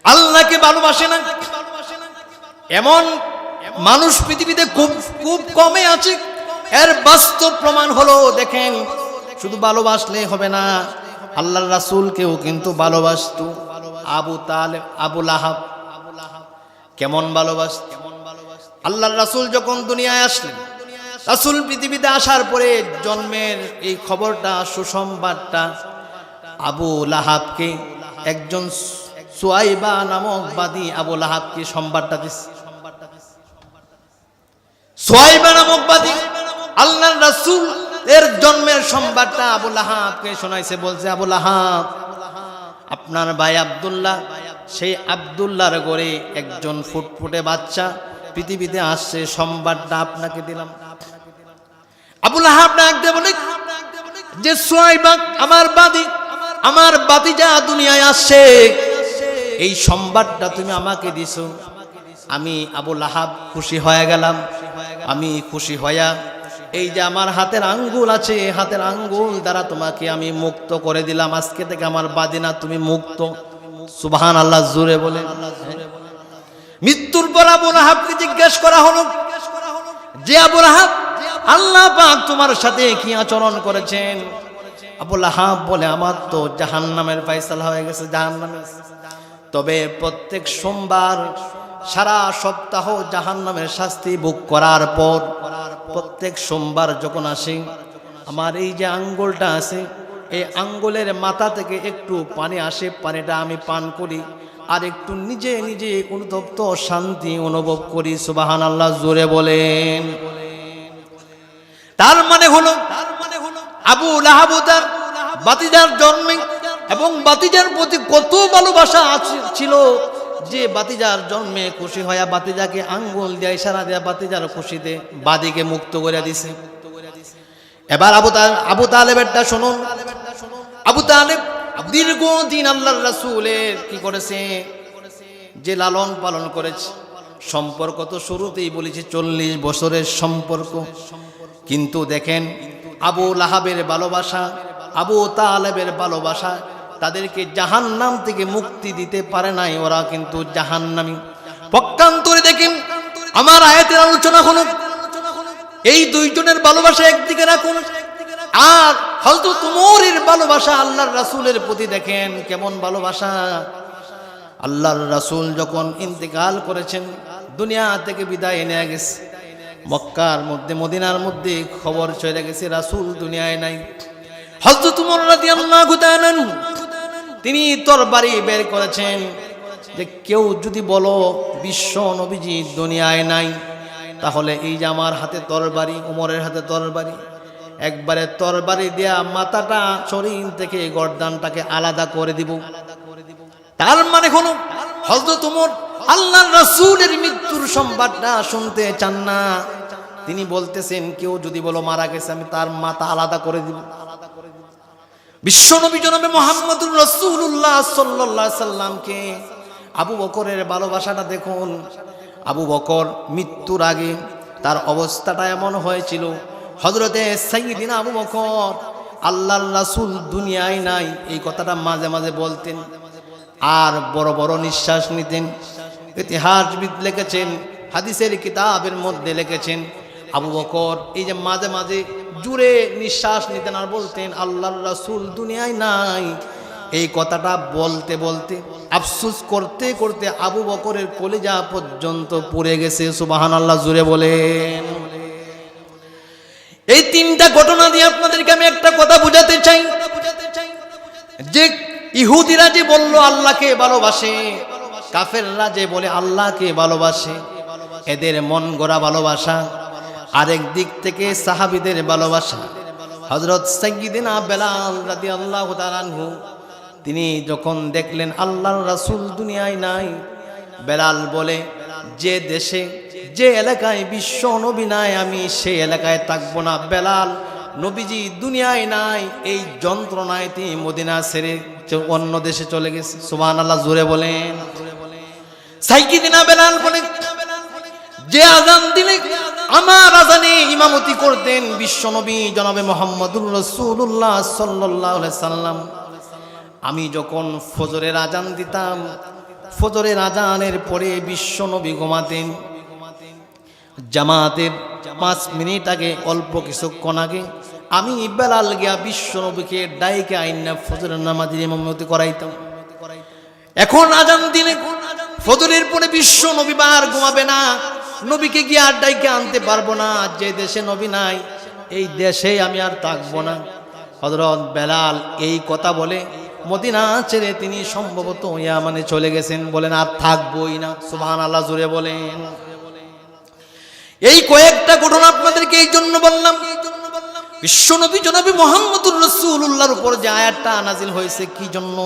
আল্লাহকে ভালোবাসে না এমন মানুষ পৃথিবীতে খুব খুব কমে আছে। এর বাস্তব প্রমাণ হলো, দেখেন, শুধু ভালোবাসলে হবে না, আল্লাহর রাসূলকেও কিন্তু ভালোবাসতো। আবু তালেব, আবু লাহাব কেমন ভালোবাসত? আল্লাহর রাসূল যখন দুনিয়ায় আসলেন, রাসূল পৃথিবীতে আসার পরে জন্মের এই খবরটা, সুসংবাদটা আবু লাহাবকে, একজন সুয়াইবা নামক বাদী আবু লাহাবকে সংবাদটা দিচ্ছে। সুয়াইবা নামক বাদী আল্লাহর রাসূল এর জন্মের সংবাদটা আবু লাহাবকে শোনাইছে। বলছে, আবু লাহাব, আপনার ভাই আব্দুল্লাহ, সেই আব্দুল্লাহর ঘরে একজন ফুটফুটে বাচ্চা পৃথিবীতে আসছে, সংবাদটা আপনাকে দিলাম। আবু লাহাব ডাক দিয়ে বলে যে, সুয়াইবা আমার বাদী, আমার বাতিজা দুনিয়ায় আসছে, এই সংবাদটা তুমি আমাকে দিছো। আমি আবু লাহাব খুশি হয়ে গেলাম। আমি খুশি হইয়া এই যে আমার হাতের আঙ্গুল আছে, হাতের আঙ্গুল দ্বারা তোমাকে আমি মুক্ত করে দিলাম। আজকে থেকে আমার বাদিনা, তুমি মুক্ত। সুবহানাল্লাহ, জোরে বলেন। মৃত্যুর পর আবু লাহাবকে জিজ্ঞেস করা হলো যে, আবু লাহাব, আল্লাহ পাক তোমার সাথে কি আচরণ করেছেন? আবু লাহাব বলে, আমার তো জাহান্নামের ফয়সালা হয়ে গেছে, জাহান্নামে। তবে প্রত্যেক সোমবার সারা সপ্তাহ জাহান্নামের শাস্তি ভোগ করার পর প্রত্যেক সোমবার যখন আসে, আমার এই যে আঙ্গুলটা আছে, এই আঙ্গুলের মাথা থেকে একটু পানি আসে, পানিটা আমি পান করি আর একটু নিজে নিজে অনুতপ্ত শান্তি অনুভব করি। সুবহানাল্লাহ, জোরে বলেন। তার মানে হলো আবু লাহাব তার ভাতিজার জন্মে এবং ভাতিজার প্রতি কত ভালোবাসা ছিল যে ভাতিজার জন্মে খুশি হয়ে ভাতিজাকে আঙ্গুল দিয়ে ইশারা দেয়া ভাতিজার খুশিতে বাদীকে মুক্ত করে দিছে। এবার আবু তালেবেরটা শুনুন। আবু তালেব দীর্ঘদিন আল্লাহর রাসূলের কি করেছে, যে লালন পালন করেছে। সম্পর্ক তো শুরুতেই বলেছি 40 বছরের সম্পর্ক, কিন্তু দেখেন আবু লাহাবের ভালোবাসা, আবু তালেবের ভালোবাসা তাদেরকে জাহান্নাম থেকে মুক্তি দিতে পারে নাই, ওরা কিন্তু জাহান্নামী। পক্ষান্তরে দেখেন আমার আয়াতের আলোচনা হলো এই দুইজনের ভালোবাসা একদিকে রাখুন, আর হযরত উমরের ভালোবাসা আল্লাহর রাসূলের প্রতি দেখেন কেমন ভালোবাসা। আল্লাহর রাসূল যখন ইন্তেকাল করেছেন, দুনিয়া থেকে বিদায় নিয়ে গেছে, মক্কার মধ্যে মদিনার মধ্যে খবর চলে গেছে রাসূল দুনিয়ায় নাই। হযরত উমর রাদিয়াল্লাহু তাআলা তিনি তরবারি বের করেছেন যে কেউ যদি বলো বিশ্ব নবীজি দুনিয়ায় নাই, তাহলে এই যে আমার হাতে তরবারি, উমরের হাতে তরবারি, একবারে তরবারি দেয়া মাথাটা শরীর থেকে গর্দানটাকে আলাদা করে দিব। তার মানে হলো হযরত উমর আল্লাহর রাসূলের মৃত্যুর সংবাদটা শুনতে চান না। তিনি বলতেছেন কেউ যদি বলো মারা গেছে, আমি তার মাথা আলাদা করে দিব। বিশ্বনবী জনাবে মুহাম্মদুর রাসূলুল্লাহ সাল্লাল্লাহু আলাইহি সাল্লামকে আবু বকরের ভালোবাসাটা দেখুন। আবু বকর মৃত্যুর আগে তার অবস্থাটা এমন হয়েছিল, হযরতে সাইয়্যিদিনা আবু বকর আল্লাহর রাসূল দুনিয়ায় নাই এই কথাটা মাঝে মাঝে বলতেন, আর বড় বড় নিঃশ্বাস নিতেন। ইতিহাসবিদ লিখেছেন, হাদিসের কিতাবের মধ্যে লিখেছেন আবু বকর এই যে মাঝে মাঝে জুড়ে নিঃশ্বাস নিতেন আর বলতেন আল্লাহর রাসূল দুনিয়ায় নাই। এই কথাটা বলতে বলতে আফসোস করতে করতে আবু বকরের কলিজা পর্যন্ত পুড়ে গেছে। সুবহানাল্লাহ, জুড়ে বলেন। এই তিনটা ঘটনা দিয়ে আপনাদেরকে আমি একটা কথা বোঝাতে চাই যে ইহুদিরা যে বলল আল্লাহকে ভালোবাসে, কাফেররা যে বলে আল্লাহকে ভালোবাসে, এদের মন গড়া ভালোবাসা। আরেক দিক থেকে সাহাবীদের ভালোবাসা। হযরত সাইয়্যিদিনা বেলাল রাদিয়াল্লাহু তাআলা আনহু তিনি যখন দেখলেন আল্লাহর রাসূল দুনিয়ায় নাই, বেলাল বলে যে দেশে যে এলাকায় বিশ্ব নবী নাই আমি সেই এলাকায় থাকবো না। বেলাল নবীজি দুনিয়ায় নাই এই যন্ত্রণায় তিনি মদিনা ছেড়ে অন্য দেশে চলে গেছে। সুবহানাল্লাহ, জোরে বলেন। সাইয়্যিদিনা বেলাল বলে যে আযান দিলে আমার আযানে ইমামতি করতেন বিশ্বনবী জনাবে মুহাম্মদুর রাসূলুল্লাহ সাল্লাল্লাহু আলাইহি সাল্লাম। আমি যখন ফজরের আযান দিতাম, ফজরের আযানের পরে বিশ্বনবী ঘুমাতেন। জামাতের 5 মিনিট আগে, অল্প কিছুক্ষণ আগে আমি বেলাল গিয়া বিশ্বনবীকে ডাইকে আইনা ফজরের নামাজের ইমামতি করাইতাম। এখন আযান দিলে ফজরের পরে বিশ্বনবী বার ঘুমাবে না, নবীকে গিয়ে আর ডাইকে আনতে পারবো না। যে দেশে নবী নাই এই দেশে আমি আর থাকবো না। হযরত বেলাল এই কথা বলে মদিনা ছেড়ে তিনি সম্ভবত ইয়ামানে চলে গেছেন, বলেন আর থাকবোই না। সুবহানাল্লাহ, জোরে বলেন। এই কয়েকটা ঘটনা আপনাদেরকে এই জন্য বললাম, বিশ্বনবী জনাবে মুহাম্মদুর রাসূলুল্লাহর উপর যে আয়াতটা নাজিল হয়েছে কি জন্য?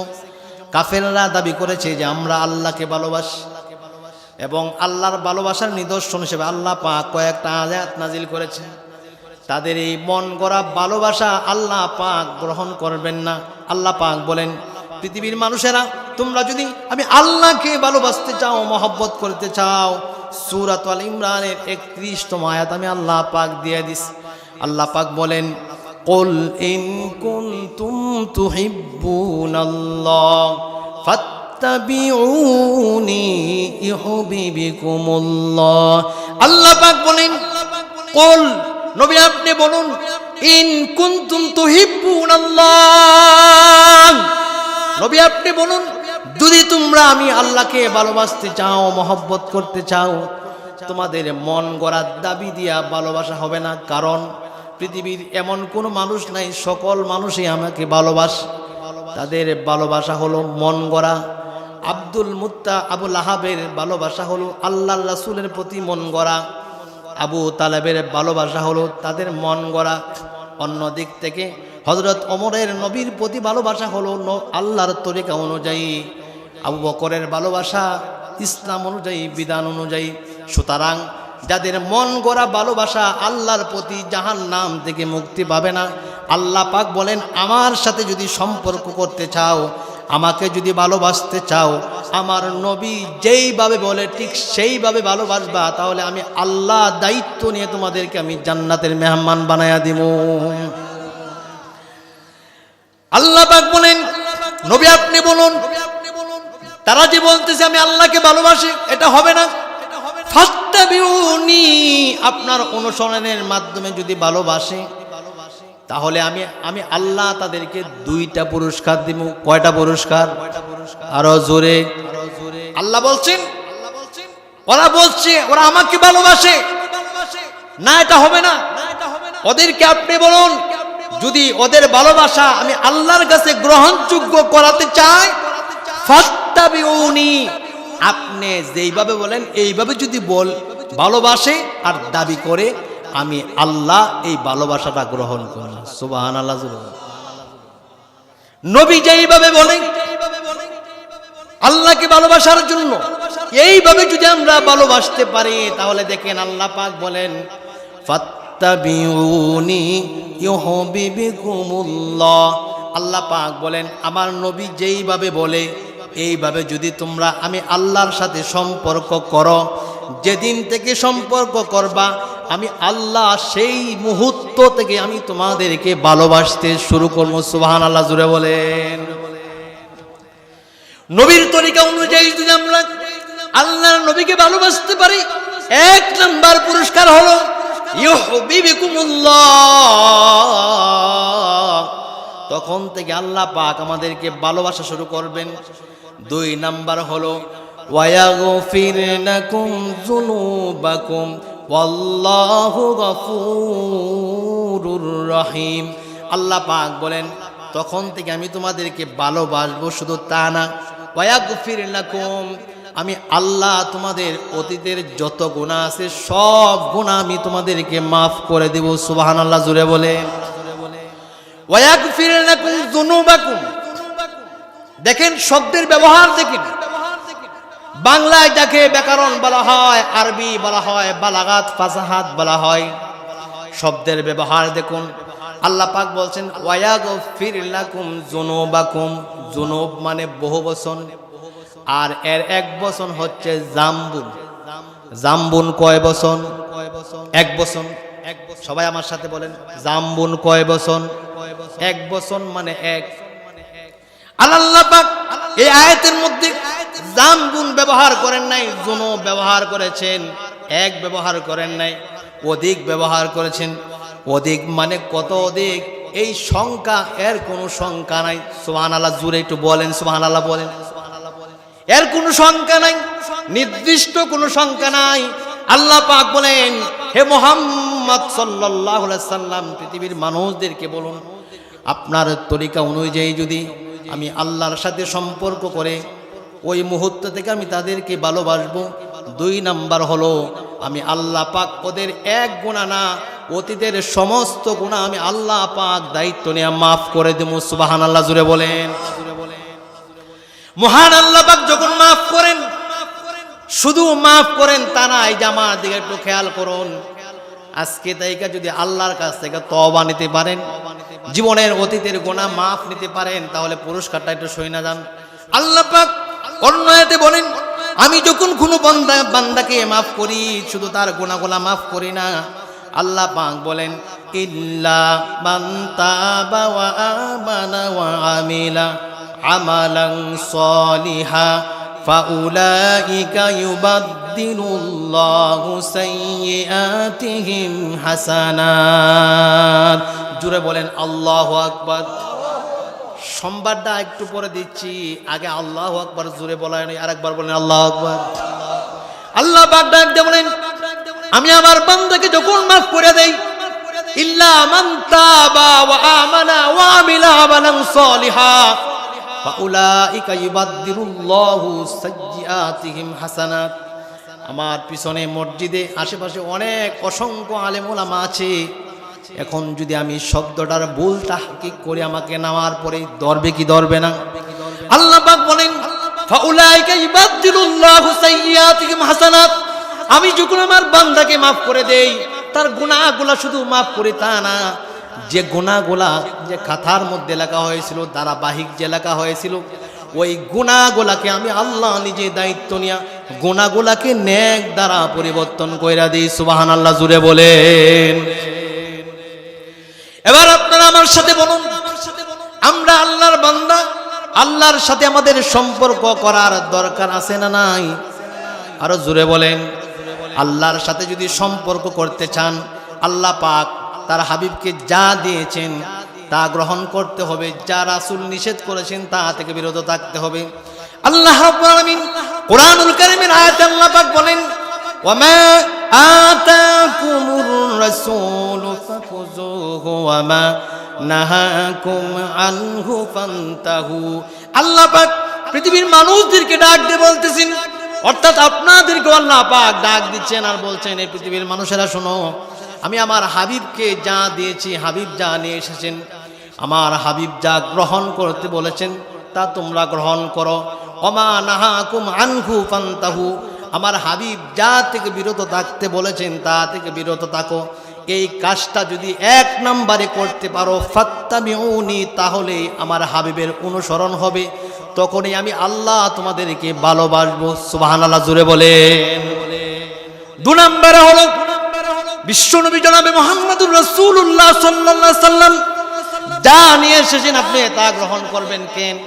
কাফেররা দাবি করেছে যে আমরা আল্লাহকে ভালোবাসি, এবং আল্লাহর ভালোবাসার নিদর্শন হিসেবে আল্লাহ পাক কয়েকটা আয়াত নাজিল করেছেন। তাদের এই মন গড়া ভালোবাসা আল্লাহ পাক গ্রহণ করবেন না। আল্লাহ পাক বলেন, পৃথিবীর মানুষেরা তোমরা যদি আমি আল্লাহকে ভালোবাসতে চাও, মহব্বত করতে চাও, সূরা আল ইমরানের 31তম আয়াত আমি আল্লাহ পাক দিয়ে দিস। আল্লাহ পাক বলেন, কুল ইন কুনতুম তুহিব্বুনাল্লাহ ফাত্তাবিউনি ইউহিব্বুকুমুল্লাহ। আল্লাহ পাক বলেন, কুল নবী আপনি বলুন, ইন কুনতুম তুহিব্বুনাল্লাহ, নবী আপনি বলুন যদি তোমরা আমি আল্লাহকে ভালোবাসতে চাও, মহব্বত করতে চাও, তোমাদের মন গড়ার দাবি দিয়া ভালোবাসা হবে না। কারণ পৃথিবীর এমন কোনো মানুষ নাই, সকল মানুষই আমাকে ভালোবাসে। তাদের ভালোবাসা হলো মন গড়া। আবু লাহাবের ভালোবাসা হলো আল্লাহর রাসূলের প্রতি মন গড়া। আবু তালেবের ভালোবাসা হলো তাদের মন গড়া। অন্য দিক থেকে হযরত ওমরের নবীর প্রতি ভালোবাসা হলো আল্লাহর তরিকা অনুযায়ী, আবু বকরের ভালোবাসা ইসলাম অনুযায়ী, বিধান অনুযায়ী। সুতরাং যাদের মন গড়া ভালোবাসা আল্লাহর প্রতি, জাহান্নাম থেকে মুক্তি পাবে না। আল্লাহ পাক বলেন, আমার সাথে যদি সম্পর্ক করতে চাও, আমাকে যদি ভালোবাসতে চাও, আমার নবী যেইভাবে বলে ঠিক সেইভাবে ভালোবাসবা, তাহলে আমি আল্লাহ দায়িত্ব নিয়ে তোমাদেরকে আমি জান্নাতের মেহমান বানায়া দিব। আল্লাহ পাক বলেন, নবী আপনি বলুন। তারা যে বলতেছে আমি আল্লাহকে ভালোবাসি, এটা হবে না। ফাত্তাবিউনি, আপনার অনুসরণের মাধ্যমে যদি ভালোবাসে, তাহলে আমি আল্লাহ তাদেরকে 2টা পুরস্কার দিব। কয়টা পুরস্কার? আরো জোরে। আল্লাহ বলছেন, ওরা বলছে ওরা আমাকে ভালোবাসে না, এটা হবে না। ওদেরকে আপনি বলুন, যদি ওদের ভালোবাসা আমি আল্লাহর কাছে গ্রহণযোগ্য করাতে চাই, ফাত্তাবিউনি, আপনি যেইভাবে বলেন এইভাবে যদি ভালোবাসে আর দাবি করে, আমি আল্লাহ এই ভালোবাসাটা গ্রহণ করি। সুবহানাল্লাহ। নবী যেইভাবে বলেন আল্লাহকে ভালোবাসার জন্য, এইভাবে যদি আমরা ভালোবাসতে পারি, তাহলে দেখেন আল্লাহ পাক বলেন, ফাত্তাবিউনি ইউহিব্বুকুমুল্লাহ। আল্লাহ পাক বলেন, আমার নবী যেইভাবে বলে এইভাবে যদি তোমরা আমি আল্লাহর সাথে সম্পর্ক করো, যেদিন থেকে সম্পর্ক করবা, আমি আল্লাহ সেই মুহূর্ত থেকে আমি তোমাদেরকে ভালোবাসতে শুরু করবো। সুবহানাল্লাহ, জুড়ে বলেন। নবীর তরিকা অনুযায়ী যদি আমরা আল্লাহর নবীকে ভালোবাসতে পারি, 1 নাম্বার পুরস্কার হলো ইউহিব্বুকুমুল্লাহ। তখন থেকে আল্লাহ পাক আমাদেরকে ভালোবাসা শুরু করবেন। 2 নাম্বার হলো ওয়ায়াগফির লাকুম যুনুবাকুম ওয়াল্লাহু গফুরুর রহিম। আল্লাহ পাক বলেন, তখন থেকে আমি তোমাদেরকে ভালোবাসবো। শুধু তা না, ওয়ায়াগফির লাকুম, আমি আল্লাহ তোমাদের অতীতের যত গুনাহ আছে সব গুনাহ আমি তোমাদেরকে মাফ করে দেব। সুবহানাল্লাহ, জুড়ে বলেন। ওয়ায়াগফির লাকুম যুনুবাকুম, দেখেন শব্দের ব্যবহার দেখেন। বাংলায় যাকে ব্যাকরণ বলা হয়, আরবি বলা হয় বালাগাত, ফাসাহাত বলা হয়। শব্দের ব্যবহার দেখুন। আল্লাহ পাক বলছেন ওয়ায়াগফির লাকুম যুনুবাকুম। যুনুব মানে বহু বচন, আর এর 1 বচন হচ্ছে জামবুন। জামবুন কয় বচন? 1 বচন। সবাই আমার সাথে বলেন, জামবুন কয় বচন? 1 বচন মানে 1। আল্লাহ পাক এই আয়াতের মধ্যে জামবুন ব্যবহার করেন নাই, যুনুব ব্যবহার করেছেন। 1 ব্যবহার করেন নাই, অধিক ব্যবহার করেছেন। অধিক মানে কত অধিক? এই সংখ্যা, এর কোনো সংখ্যা নাই। সুবহানাল্লাহ, জুড়ে একটু বলেন সুবহানাল্লাহ বলেন। এর কোনো সংখ্যা নাই, নির্দিষ্ট কোনো সংখ্যা নাই। আল্লাহ পাক বলেন, হে মুহাম্মদ সাল্লাল্লাহু আলাইহি সাল্লাম, পৃথিবীর মানুষদেরকে বলুন, আপনার তরিকা অনুযায়ী যদি আমি আল্লাহর সাথে সম্পর্ক করে ওই মুহূর্ত থেকে আমি তাদেরকে ভালোবাসবো। 2 নাম্বার হলো আমি আল্লাহ পাক ওদের 1 গুনাহ না, অতীতের সমস্ত গুনাহ আমি আল্লাহ পাক দায়িত্ব নিয়ে মাফ করে দেব। সুবহানাল্লাহ, জুড়ে বলেন। মহান আল্লাহ পাক যখন মাফ করেন, শুধু মাফ করেন তা না, এই যে আমার দিকে একটু খেয়াল করুন। আজকে তাইকা যদি আল্লাহর কাছ থেকে তওবা নিতে পারেন, জীবনের অতীতের গুনাহ মাফ নিতে পারেন, তাহলে পুরস্কারটা একটু সই না যান। আল্লাহ পাক অন্য আয়াতে বলেন, আমি যখন কোনো বান্দাকে মাফ করি, শুধু তার গুনাহগুলো মাফ করি না। আল্লাহ পাক বলেন, ইল্লা মান তাবা ওয়া আমানা ওয়া আমিলা আমালান সলিহা ফাউলাইকা ইউবাদদিলুল্লাহু সাইয়্যাতিহিম হাসানাত। জুড়ে বলেন আল্লাহু আকবার। সোমবারটা একটু পরে দিচ্ছি, আগে আল্লাহু আকবার জুড়ে বলা নেই, আরেকবার বলেন আল্লাহু আকবার। আল্লাহ পাক ডাক দিয়ে বলেন, আমি আমার বান্দাকে যখন মাফ করে দেই, ইল্লা মান তাবা ওয়া আমানা ওয়া আমিলা আমালান সলিহা ফাউলাইকা ইউবাদদিলুল্লাহু সাইয়্যাতিহিম হাসানাত। আমার পিছনে মসজিদে আশেপাশে অনেক অসংখ্য আলেম ওলামা আছে। এখন যদি আমি শব্দটার ভুল তাহকিক করে আমাকে নামার পরে ধরবে কি ধরবে না? আল্লাহ পাক বলেন ফাউলাইকা ইবাদদিলুল্লাহু সাইয়্যাতিহিম হাসানাত। আমি যখন আমার বান্দাকে মাফ করে দেই, তার গুনাহগুলো শুধু মাফ করে তা না, যে গুনাহগুলা যে খাতার মধ্যে লেখা হয়েছিল, ধারাবাহিক যে লেখা হয়েছিল, ওই গুনাহগুলাকে আমি আল্লাহ নিজে দায়িত্ব নিয়া গুনাহগুলাকে নেক দ্বারা পরিবর্তন কইরা দিই। সুবহানাল্লাহ জুড়ে বলেন। এবার আপনারা আমার সাথে বলুন, আমরা আল্লাহর বান্দা, আল্লাহর সাথে আমাদের সম্পর্ক করার দরকার আছে না নাই? আরো জোরে বলেন। আল্লাহর সাথে যদি সম্পর্ক করতে চান, আল্লাহ পাক তার হাবিবকে যা দিয়েছেন তা গ্রহণ করতে হবে, যা রাসূল নিষেধ করেছেন তা থেকে বিরত থাকতে হবে। আল্লাহ রাব্বুল আলামিন কোরআনুল কারীমের আয়াতে আল্লাহ পাক বলেন ওয়ামা আতাকুমুর রাসূলু ফাখুযুহু ওয়ামা নাহাকুম আনহু ফান্তাহু। আল্লাহ পাক পৃথিবীর মানুষদেরকে ডাক দিয়ে বলতেছেন, অর্থাৎ আপনাদেরকে আল্লাহ পাক ডাক দিচ্ছেন আর বলছেন, এই পৃথিবীর মানুষেরা শোনো, আমি আমার হাবিবকে যা দিয়েছি, হাবিব যা নিয়ে এসেছেন, আমার হাবিব যা গ্রহণ করতে বলেছেন তা তোমরা গ্রহণ করো। ওমা নাহাকুম আনহু ফান্তাহু, আমার হাবিব যা থেকে বিরত থাকতে বলেছেন তা থেকে বিরত থাকো। এই কাজটা যদি এক নম্বরে করতে পারো, ফাত্তাবিউনি, তাহলে আমার হাবিবের অনুসরণ হবে, তখনই আমি আল্লাহ তোমাদেরকে ভালোবাসবো। সুবহানাল্লাহ জুড়ে বলেন। 2 নম্বরে হলো বিশ্বনবী জনাবে মুহাম্মদুর রাসূলুল্লাহ সাল্লাল্লাহু আলাইহি সাল্লাম যা নিয়ে এসেছেন আপনি তা গ্রহণ করবেন কেন?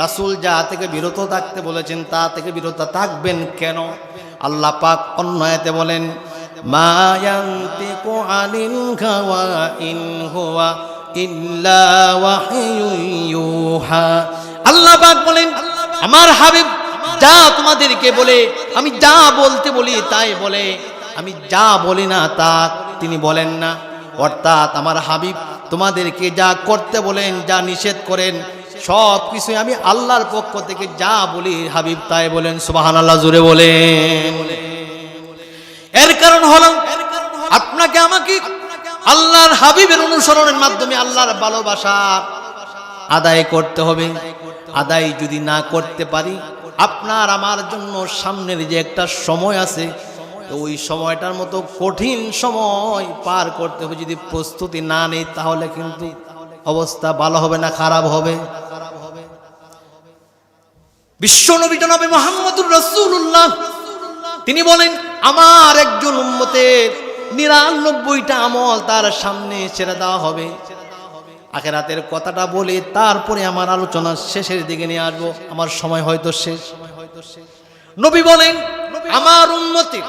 রাসূল যা থেকে বিরত থাকতে বলেছেন তা থেকে বিরত থাকবেন কেন? আল্লাহ পাক অন্য আয়াতে বলেন মা ইয়ানতিকু আনিল হাওয়া ইন হুয়া ইল্লা ওয়াহয়ুন ইউহা। আল্লাহ পাক বলেন আমার হাবিব যা তোমাদেরকে বলে, আমি যা বলতে বলি তাই বলে, আমি যা বলি না তা তিনি বলেন না। অর্থাৎ আমার হাবিব তোমাদেরকে যা করতে বলেন, যা নিষেধ করেন, সব কিছু আমি আল্লাহর পক্ষ থেকে যা বলি হাবিব তাই বলেন। সুবহানাল্লাহ জুড়ে বলেন। এর কারণ হলো আপনাকে আমাকে আল্লাহর হাবিবের অনুসরণের মাধ্যমে আল্লাহর ভালোবাসা আদায় করতে হবে। আদায় যদি না করতে পারি, আপনার আমার জন্য সামনের যে একটা সময় আছে, তো ওই সময়টার মতো কঠিন সময় পার করতে হবে। যদি প্রস্তুতি না নেই তাহলে কিন্তু অবস্থা ভালো হবে না, খারাপ হবে। বিশ্বনবী জনাবে মুহাম্মদুর রাসূলুল্লাহ তিনি বলেন আমার একজন উম্মতের 99টা আমল তার সামনে ছেড়ে দেওয়া হবে। আখিরাতের কথাটা বলে তারপরে আমার আলোচনা শেষের দিকে নিয়ে আসবো, আমার সময় হয়তো শেষ। নবী বলেন আমার উম্মতের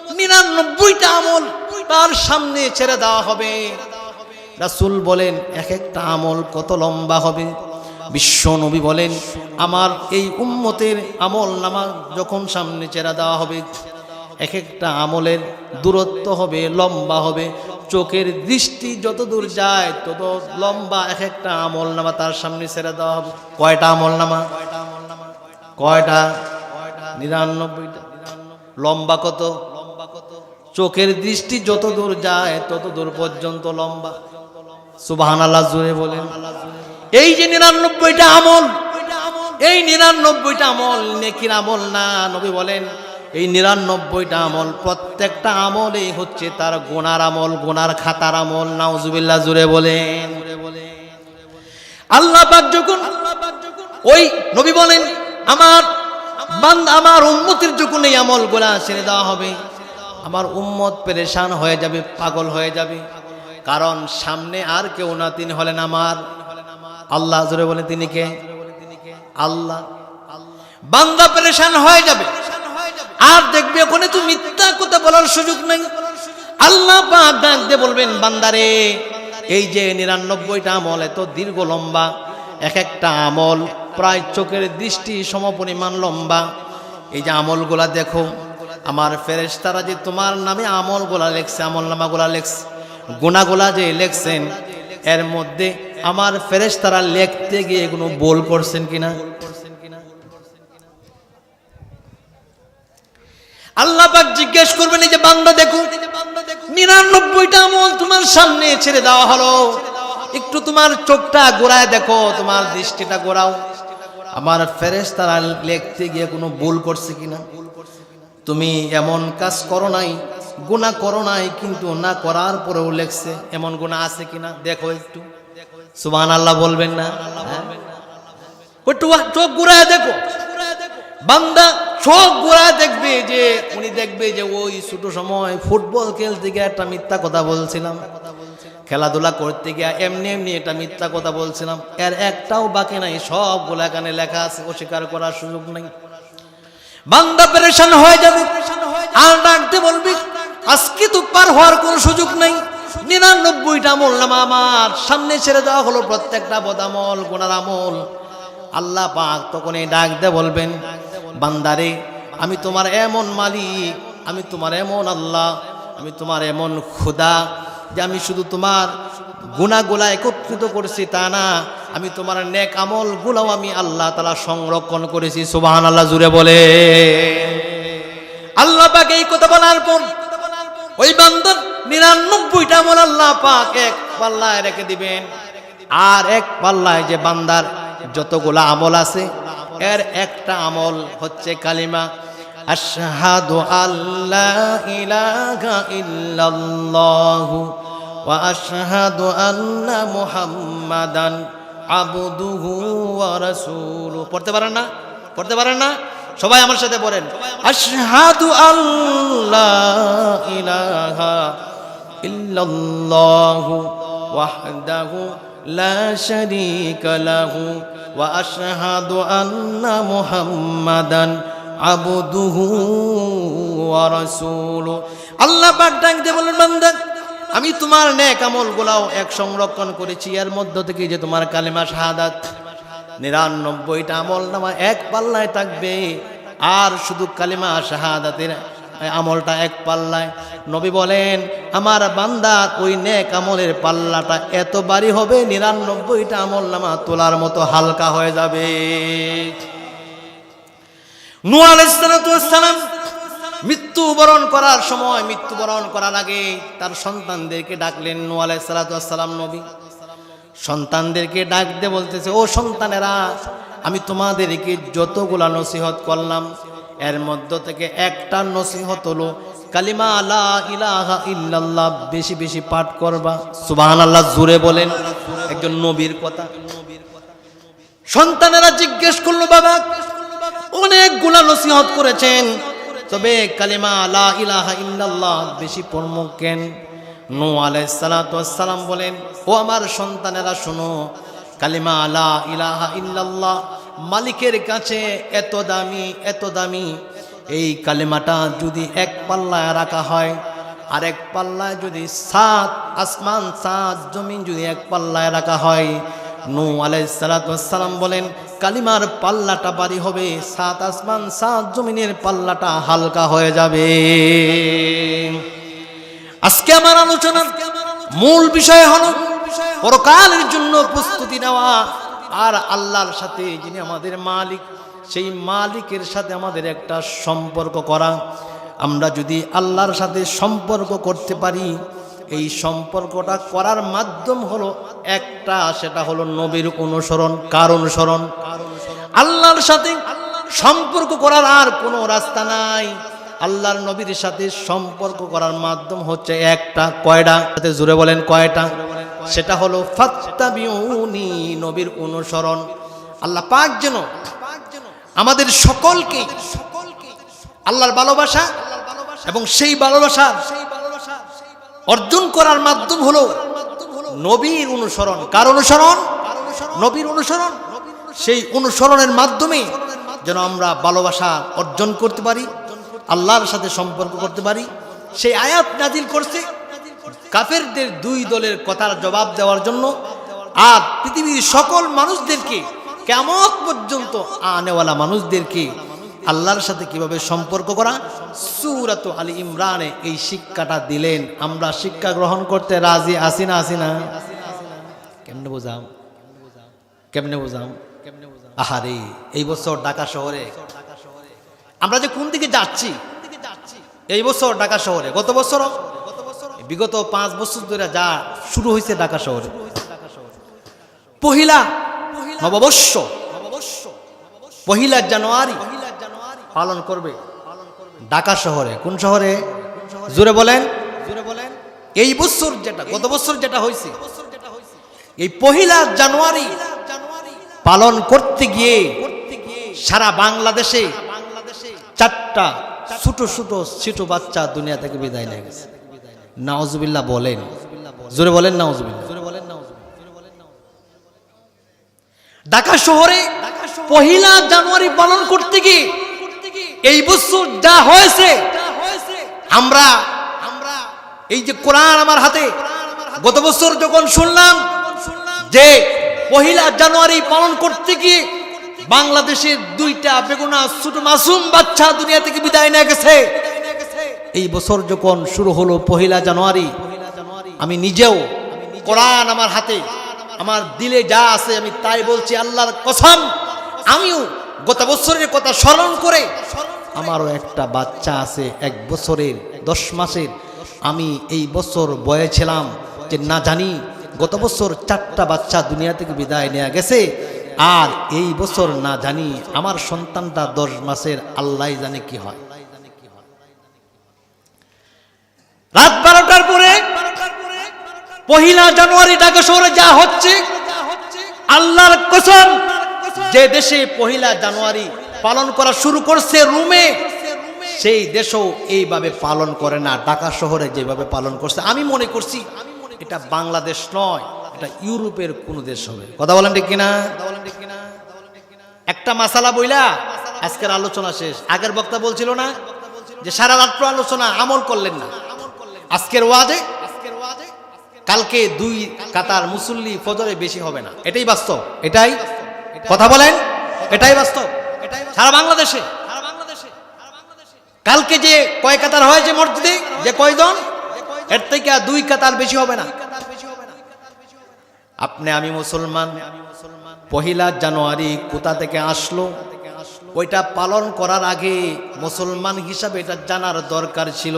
99টা আমল তার সামনে ছেড়ে দেওয়া হবে। রাসূল বলেন এক একটা আমল কত লম্বা হবে? বিশ্ব নবী বলেন আমার এই উম্মতের আমল নামা যখন সামনে ছেড়ে দেওয়া হবে, এক একটা আমলের দূরত্ব হবে, লম্বা হবে, চোখের দৃষ্টি যত দূর যায় তত লম্বা এক একটা আমল নামা তার সামনে ছেড়ে দেওয়া হবে। কয়টা আমল নামা? কয়টা? 99টা। লম্বা কত? চোখের দৃষ্টি যত দূর যায় তত দূর পর্যন্ত লম্বা। সুবহানাল্লাহ জুড়ে বলেন। এই যে 99টা আমল, এই 99টা আমল নেকির আমল না। নবী বলেন এই 99টা আমল, প্রত্যেকটা আমলই হচ্ছে তার গুনার আমল, গুনার খাতার আমল। নাউজুবিল্লাহ জুড়ে বলেন। আল্লাহ পাক যখন ওই নবী বলেন আমার বান্দা, আমার উম্মতের যখন এই আমলগুলা ছেড়ে দেওয়া হবে, আমার উম্মত পেরেশান হয়ে যাবে, পাগল হয়ে যাবে। কারণ সামনে আর কেউ না, তিনি হলেন আমার আল্লাহ। জোরে বলেন তিনি কে? আল্লাহ। বান্দা পেরেশান হয়ে যাবে, আর দেখবে ওখানে তো মিথ্যা কথা বলার সুযোগ নাই। আল্লাহ পাক ডাক দিয়ে বলবেন বান্দারে এই যে 99টা আমল এত দীর্ঘ লম্বা, এক একটা আমল প্রায় চোখের দৃষ্টি সমপরিমাণ লম্বা। এই যে আমলগুলা দেখো, আমার ফেরেশতারা যে তোমার নামে আমলগুলা লেখছে, আমলনামাগুলা লেখছে, গুনাহগুলা যে লেখছেন, এর মধ্যে আমার ফেরেশতারা লিখতে গিয়ে কোনো ভুল করছেন কিনা? আল্লাহ পাক জিজ্ঞেস করবেন, এই যে বান্দা দেখো 99টা আমল তোমার সামনে ছেড়ে দেওয়া হলো, একটু তোমার চোখটা ঘোরায় দেখো, তোমার দৃষ্টিটা ঘোরাও, আমার ফেরেশতারা লিখতে গিয়ে কোনো ভুল করছে কিনা। তুমি এমন কাজ করো নাই, গুনাহ করো নাই, কিন্তু না করার পরেও লেখছে, এমন গুনাহ আছে কিনা দেখো একটু। সুবহানাল্লাহ বলবেন না? একটু চোখ ঘুরায় দেখো। বান্দা চোখ ঘুরায় দেখবে যে উনি দেখবে যে ওই ছোট সময় ফুটবল খেলতে গিয়ে একটা মিথ্যা কথা বলছিলাম, খেলাধুলা করতে গিয়ে এমনি এমনি এটা মিথ্যা কথা বলছিলাম, এর একটাও বাকি নাই, সবগুলা এখানে লেখা আছে, অস্বীকার করার সুযোগ নাই। বান্দা পেরেশান হয়ে যাবে, আর ডাকতে বলবি আজকে তো পার হওয়ার কোনো সুযোগ নাই। 99টা আমল নামা আমার সামনে ছেড়ে দেওয়া হলো, প্রত্যেকটা বদামল গুনার আমল। আল্লাহ পাক তখন এই ডাক দিয়ে বলবেন, বান্দারে আমি তোমার এমন মালিক, আমি তোমার এমন আল্লাহ, আমি তোমার এমন খোদা যে আমি শুধু তোমার গুনাহগুলা একত্রিত করেছি তা না, আমি তোমার নেক আমল গুলাও আমি আল্লাহ তাআলা সংরক্ষণ করেছি। সুবহানাল্লাহ জুড়ে বলে। আল্লাহ পাক এই কথা বলার পর ওই বান্দার 99টা আমল আল্লাহ পাক এক পাল্লায় রেখে দিবেন, আর এক পাল্লায় যে বান্দার যতগুলা আমল আছে এর একটা আমল হচ্ছে কালিমা আশহাদু আল্লা ইলাহা ইল্লাল্লাহু ওয়া আশহাদু আন্না মুহাম্মাদান আবদুহু ওয়া রাসূলুহু। পড়তে পারেন না? পড়তে পারেন না? সবাই আমার সাথে পড়েন, আশহাদু আল্লা ইলাহা ইল্লাল্লাহু ওয়াহদাহু লা শারীকা লাহু ওয়া আশহাদু আন্না মুহাম্মাদান আবদুহু ওয়া রাসূলুহু। আল্লাহ পাক ডাক দিয়ে বলেন, বান্দা আমি তোমার নেক আমলগুলাও এক সংরক্ষণ করেছি, এর মধ্য থেকে যে তোমার কালেমা শাহাদাত 99টা আমল নামা এক পাল্লায় থাকবে, আর শুধু কালেমা শাহাদাতের আমলটা এক পাল্লায়। নবী বলেন আমার বান্দার ওই নেক আমলের পাল্লাটা এত ভারী হবে 99টা আমল নামা তোলার মতো হালকা হয়ে যাবে। নূহ আলাইহিস সালাম মৃত্যুবরণ করার সময়, মৃত্যুবরণ করার আগে তার সন্তানদেরকে ডাকলেন। নূহ আলাইহিস সালাম নবী সন্তানদেরকে ডাক দিয়ে বলতেছে, ও সন্তানেরা, আমি তোমাদেরকে যতগুলা নসিহত করলাম এর মধ্য থেকে একটা নসিহত হলো কালিমা লা ইলাহা ইল্লাল্লাহ বেশি বেশি পাঠ করবা। সুবহানাল্লাহ জোরে বলেন, একজন নবীর কথা। সন্তানেরা জিজ্ঞেস করলো, বাবা অনেকগুলা নসিহত করেছেন, তবে কালিমা লা ইলাহা ইল্লাল্লাহ বেশি পড়মু কেন? নূহ আলাইহিস সালাম বলেন, ও আমার সন্তানেরা শোনো, কালিমা লা ইলাহা ইল্লাল্লাহ মালিকের কাছে এত দামি, এত দামি। এই কালিমাটা যদি এক পাল্লায় রাখা হয়, আর এক পাল্লায় যদি 7 আসমান 7 জমিন যদি এক পাল্লায় রাখা হয়, নূহ আলাইহিস সালাম বলেন কালিমার পাল্লাটা ভারী হবে, 7 আসমান 7 জমিনের পাল্লাটা হালকা হয়ে যাবে। আজকে আমার আলোচনার মূল বিষয় হলো পরকালের জন্য প্রস্তুতি নেওয়া, আর আল্লাহর সাথে যিনি আমাদের মালিক, সেই মালিকের সাথে আমাদের একটা সম্পর্ক করা। আমরা যদি আল্লাহর সাথে সম্পর্ক করতে পারি, এই সম্পর্কটা করার মাধ্যম হলো একটা, সেটা হলো নবীর অনুসরণ। কার অনুসরণ? আল্লাহর সাথে সম্পর্ক করার আর কোনো রাস্তা নাই। আল্লাহর নবীর সাথে সম্পর্ক করার মাধ্যম হচ্ছে একটা। কয়টা? জোরে বলেন কয়টা? সেটা হলো ফাত্তাবিউনি, নবীর অনুসরণ। আল্লাহ পাক যেন আমাদের সকলকে আল্লাহর ভালোবাসা এবং সেই ভালোবাসা অর্জন করার মাধ্যম হলো নবীর অনুসরণ। কার অনুসরণ? নবীর অনুসরণ। সেই অনুসরণের মাধ্যমে যেন আমরা ভালোবাসা অর্জন করতে পারি, আল্লাহর সাথে সম্পর্ক করতে পারি। সেই আয়াত নাজিল করছে কাফেরদের 2 দলের কথার জবাব দেওয়ার জন্য, আর পৃথিবীর সকল মানুষদেরকে, কিয়ামত পর্যন্ত আনেওয়ালা মানুষদেরকে আল্লাহর সাথে কিভাবে সম্পর্ক করা, সূরাত আলী ইমরানে এই শিক্ষাটা দিলেন। আমরা শিক্ষা গ্রহণ করতে রাজি আছি না? আছি না? কেমনে বোঝাম? কেমনে বোঝাম? আহারে, এই বছর ঢাকা শহরে আমরা যে কোন দিকে যাচ্ছি, এই বছর ঢাকা শহরে, গত বছর, বিগত 5 বছর ধরে যা শুরু হয়েছে ঢাকা শহরে, পহিলা নববর্ষ, পহিলা জানুয়ারি পালন করবে ঢাকা শহরে। কোন শহরে? জোরে বলেন। এই বছর যেটা, গত বছর যেটা হয়েছে, এই পহিলা জানুয়ারি পালন করতে গিয়ে সারা বাংলাদেশে 4টা ছোট ছোট ছোট বাচ্চা দুনিয়া থেকে বিদায় নিয়ে গেছে। নাউজুবিল্লাহ বলেন, জোরে বলেন নাউজুবিল্লাহ। ঢাকা শহরে পহিলা জানুয়ারি পালন করতে গিয়ে এই বছর যা হয়েছে, আমরা এই যে কোরআন আমার হাতে, গত বছর যখন শুনলাম যে পহিলা জানুয়ারি পালন করতে গিয়ে বাংলাদেশের 2টা বেগুনা ছোট মাসুম বাচ্চা দুনিয়া থেকে বিদায় নিয়ে গেছে, এই বছর যখন শুরু হলো পহিলা জানুয়ারি, আমি নিজেও কোরআন আমার হাতে, আমার দিলে যা আছে আমি তাই বলছি, আল্লাহর কসম, আমিও গত বছরের কথা স্মরণ করে, আমারও একটা বাচ্চা আছে 1 বছরের 10 মাসের, আমি এই বছর বয়ে ছিলাম যে না জানি গত বছর 4টা বাচ্চা দুনিয়া থেকে বিদায় নিয়ে গেছে, আর এই বছর না জানি আমার সন্তানটা 10 মাসের, আল্লাহ জানে কি হয়। রাত 12টার পরে পহিলা জানুয়ারি ঢাকা শহরে যা হচ্ছে, আল্লাহর কসম, যে দেশে পহিলা জানুয়ারি পালন করা শুরু করছে রোমে, সেই দেশও এইভাবে পালন করে না ঢাকা শহরে যেভাবে পালন করছে। আমি মনে করছি এটা বাংলাদেশ নয়, এটা ইউরোপের কোন দেশ হবে। কথা বলেন ঠিক কিনা? একটা মাসালা বইলা আজকের আলোচনা শেষ। আগের বক্তা বলছিল না যে সারা রাত্র আলোচনা, আমল করলেন না। আজকের ওয়াজে কালকে 2 কাতার মুসল্লি ফজরে বেশি হবে না, এটাই বাস্তব। এটাই কথা বলেন, এটাই বাস্তব সারা বাংলাদেশে। কালকে যে কয় কাতার হয়েছে মসজিদে, যে কয়জন, এর থেকে 2 কাতার বেশি হবে না। আপনি আমি মুসলমান, পহিলা জানুয়ারি কোথা থেকে আসলো ওইটা পালন করার আগে মুসলমান হিসাবে এটা জানার দরকার ছিল,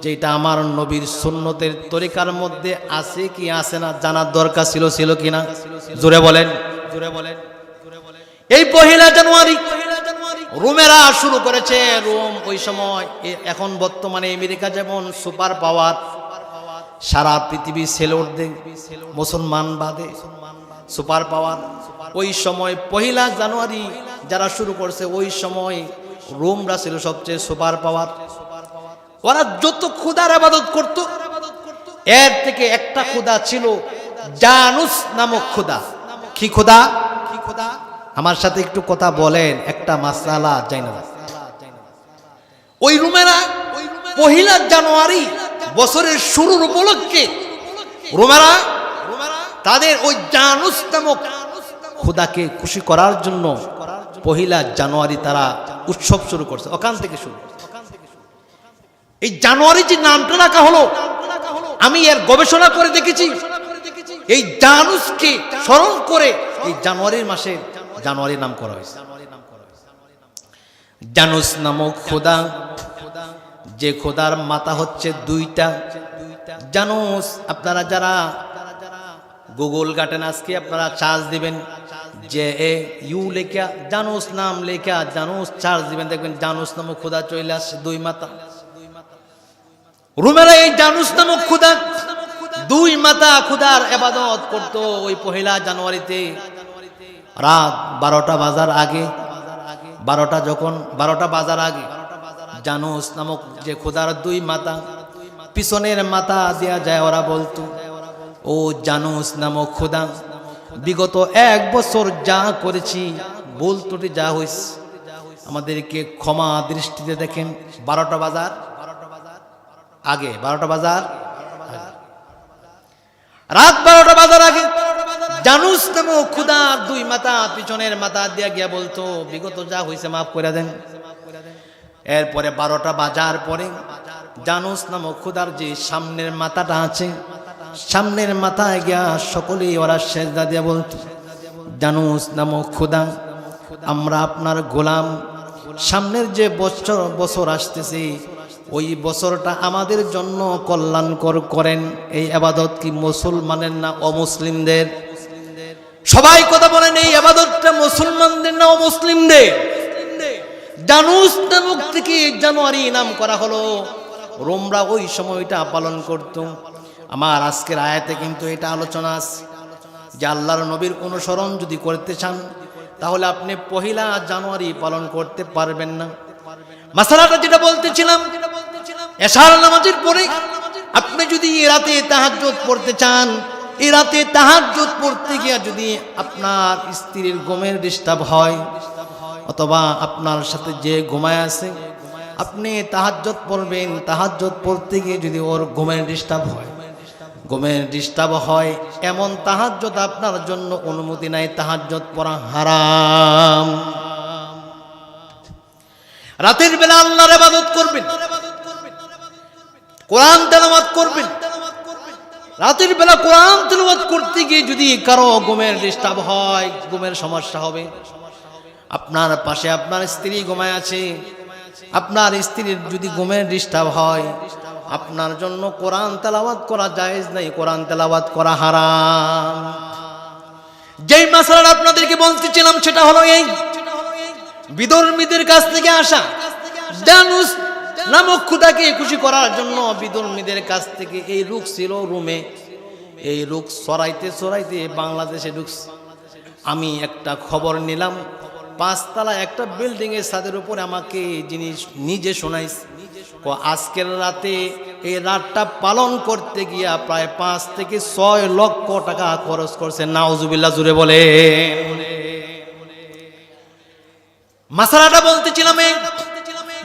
যেটা আমার নবীর সুন্নতের তরিকার মধ্যে আছে কি আছে না জানার দরকার ছিল, ছিল কিনা? জোরে বলেন। এই পহিলা জানুয়ারি রোমেরা শুরু করেছে। রোম ওই সময়, এখন বর্তমানে আমেরিকা যেমন সুপার পাওয়ার, সারা পৃথিবী ছেলে মুসলমান বাদে সুপার পাওয়ার, ওই সময় পহিলা জানুয়ারি যারা শুরু করছে, ওই সময় রোমরা ছিল সবচেয়ে সুপার পাওয়ার। ওরা যত খোদার ইবাদত করত, এর থেকে একটা খোদা ছিল জানুস নামক খোদা। কি খোদা? আমার সাথে একটু কথা বলেন, একটা মাসআলা জানা। ওই রোমেরা পহিলা জানুয়ারি বছরের শুরুর উপলক্ষে রোমেরা তাদের ওই জানুস নামক খোদাকে খুশি করার জন্য পহিলা জানুয়ারি তারা উৎসব শুরু করছে। ওখান থেকে শুরু। এই জানুয়ারি যে নামটা রাখা হলো, আমি এর গবেষণা করে দেখেছি, এই জানুসকে স্মরণ করে এই জানুয়ারির মাসে জানুয়ারি নাম করা হয়েছে। জানুস নামক খোদা, যে খোদার মাথা হচ্ছে 2টা। জানুস, আপনারা যারা গুগল ঘাটেন আজকে আপনারা চার্জ দিবেন, যে ইউ লেখা জানুস নাম লেখা জানুস চার্জ দিবেন, দেখবেন জানুস নামক খোদা চলে আসছে 2 মাথা। রোমেরা এই জানুস নামক খোদা 2 মাথা খোদার ইবাদত করত। ওই পহিলা জানুয়ারিতে রাত 12টা বাজার আগে, 12টা বাজার আগে জানুস নামক যে খোদার 2 মাথা, পিছনের মাথা দেয়া যায়, ওরা বলতো ও জানুস নামক খোদা, বিগত 1 বছর যা করেছি, ভুল ত্রুটি যা হয়েছে, আমাদেরকে ক্ষমা দৃষ্টিতে দেখেন। 12টা বাজার আগে, 12টা বাজার রাত 12টা বাজার আগে জানুস নামক খোদার 2 মাথা, পিছনের মাথা দিয়া গিয়া বলতো বিগত যা হয়েছে মাফ করে দেন। এরপরে 12টা বাজার পরে জানুস নামক খোদার যে সামনের মাথাটা আছে, সামনের মাথায় গিয়া সকলেই ওরা সেজদা দিয়া বলতো, জানুস নামক খোদা, আমরা আপনার গোলাম, সামনের যে বছর আসতেছে ওই বছরটা আমাদের জন্য কল্যাণকর করেন। এই ইবাদত কি মুসলমানের না অমুসলিমদের? সবাই কথা বলেন, এই ইবাদতটা মুসলমানদের না অমুসলিমদের? জানুস নামক থেকে জানুয়ারি নাম করা হলো, রোমরা ওই সময়টা পালন করত। আমার আজকের আয়াতে কিন্তু এটা আলোচনা আছে যে আল্লাহর নবীর অনুসরণ যদি করতে চান তাহলে আপনি পহিলা জানুয়ারি পালন করতে পারবেন না। মাসালাটা যেটা বলতেছিলাম, এশার নামাজের পরে আপনি যদি এই রাতে তাহাজ্জুদ পড়তে চান, এই রাতে তাহাজ্জুদ পড়তে গিয়ে যদি আপনার স্ত্রীর ঘুমের ডিস্টার্ব হয়, অথবা আপনার সাথে যে ঘুমায় আছে আপনি তাহাজ্জুদ পড়বেন, তাহাজ্জুদ পড়তে গিয়ে যদি ওর ঘুমের ডিস্টার্ব হয়, এমন তাহাজ্জুদ আপনার জন্য অনুমতি নাই, তাহাজ্জুদ পড়া হারাম। রাতের বেলা আল্লাহর ইবাদত করবেন, কোরআন তেলাওয়াত করবেন। রাতের বেলা কোরআন তেলাওয়াত করতে গিয়ে যদি কারো ঘুমের ডিস্টার্ব হয়, ঘুমের সমস্যা হবে, আপনার পাশে আপনার স্ত্রী ঘুমায় আছে, আপনার স্ত্রীর যদি ঘুমের ডিস্টার্ব হয়, আপনার জন্য কোরআন তেলাওয়াত করা জায়েজ নাই, কোরআন তেলাওয়াত করা হারাম। যেই মাসআলাটা আপনাদেরকে বলতেছিলাম সেটা হলো এই বিধর্মীদের কাছ থেকে আসা জানুস নামক খোদাকে খুশি করার জন্য বিধর্মীদের কাছ থেকে এই রোগ ছিল রুমে, এই রোগ ছড়াইতে বাংলাদেশে ঢুকছে। আমি একটা খবর নিলাম, 5 তলা একটা বিল্ডিং এর ছাদের উপরে আমাকে জিনিস নিজে শোনাইছে, আজকের রাতে এই রাতটা পালন করতে গিয়া প্রায় 5 থেকে 6 লক্ষ টাকা খরচ করছে। নাউজুবিল্লাহ, জুড়ে বলে। মাসালাটা বলতেছিলাম,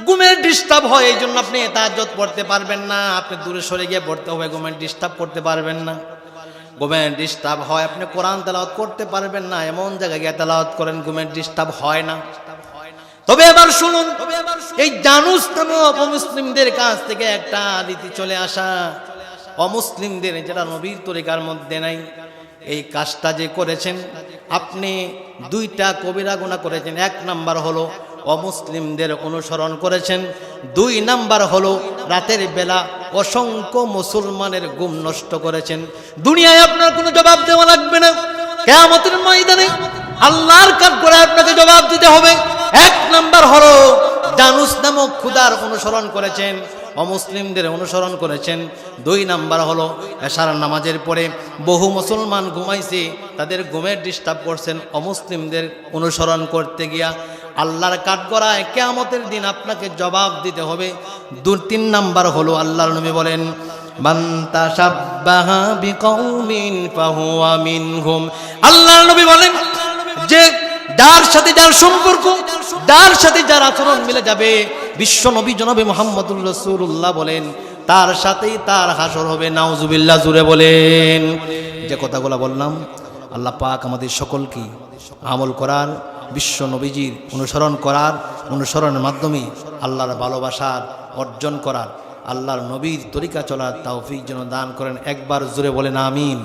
ঘুমের ডিস্টার্ব হয় এই জন্য আপনি তাহাজ্জুদ পড়তে পারবেন না, আপনি দূরে সরে গিয়ে পড়তে হবে, ঘুমের ডিস্টার্ব করতে পারবেন না। ঘুমের ডিস্টার্ব হয় আপনি কোরআন তেলাওয়াত করতে পারবেন না, এমন জায়গায় গিয়ে তেলাওয়াত করেন ঘুমের ডিস্টার্ব হয় না। তবে এবার শুনুন, এই জানুস নামক অমুসলিমদের কাছ থেকে একটা রীতি চলে আসা, অমুসলিমদের যেটা নবীর তরিকার মধ্যে নাই, এই কাজটা যে করেছেন আপনি 2টা কবিরা গুনাহ করেছেন। 1 নাম্বার হলো অমুসলিমদের অনুসরণ করেছেন, 2 নাম্বার হলো রাতের বেলা অসংখ্য মুসলমানের ঘুম নষ্ট করেছেন। দুনিয়ায় আপনার কোনো জবাব দেওয়া লাগবে না, কিয়ামতের ময়দানে আল্লাহর কাঠগড়ায় আপনাকে জবাব দিতে হবে। 1 নাম্বার হলো জানুস নামক খোদার অনুসরণ করেছেন, অমুসলিমদের অনুসরণ করেছেন। 2 নাম্বার হলো এশার নামাজের পরে বহু মুসলমান ঘুমাইছে, তাদের ঘুমের ডিস্টার্ব করছেন, অমুসলিমদের অনুসরণ করতে গিয়া আল্লাহর কাঠগড়ায় কিয়ামতের দিন আপনাকে জবাব দিতে হবে। 2-3 নাম্বার হলো আল্লাহর নবী বলেন, মান তাশাব্বাহা বিকওমিন ফাহুয়া মিনহুম। আল্লাহর নবী বলেন যে যার সাথে যার সম্পর্ক, যার সাথে যার আচরণ মিলে যাবে, বিশ্ব নবী জনাবে মুহাম্মদুর রাসূলুল্লাহ বলেন তার সাথেই তার হাসর হবে। নাউজুবিল্লাহ, জুড়ে বলেন। যে কথাগুলো বললাম, আল্লাহ পাক আমাদের সকলকে আমল করার, বিশ্ব নবীজির অনুসরণ করার, অনুসরণের মাধ্যমে আল্লাহর ভালোবাসার অর্জন করার, আল্লাহর নবীর তরিকা চলার তৌফিক যেন দান করেন। একবার জোরে বলেন আমিন।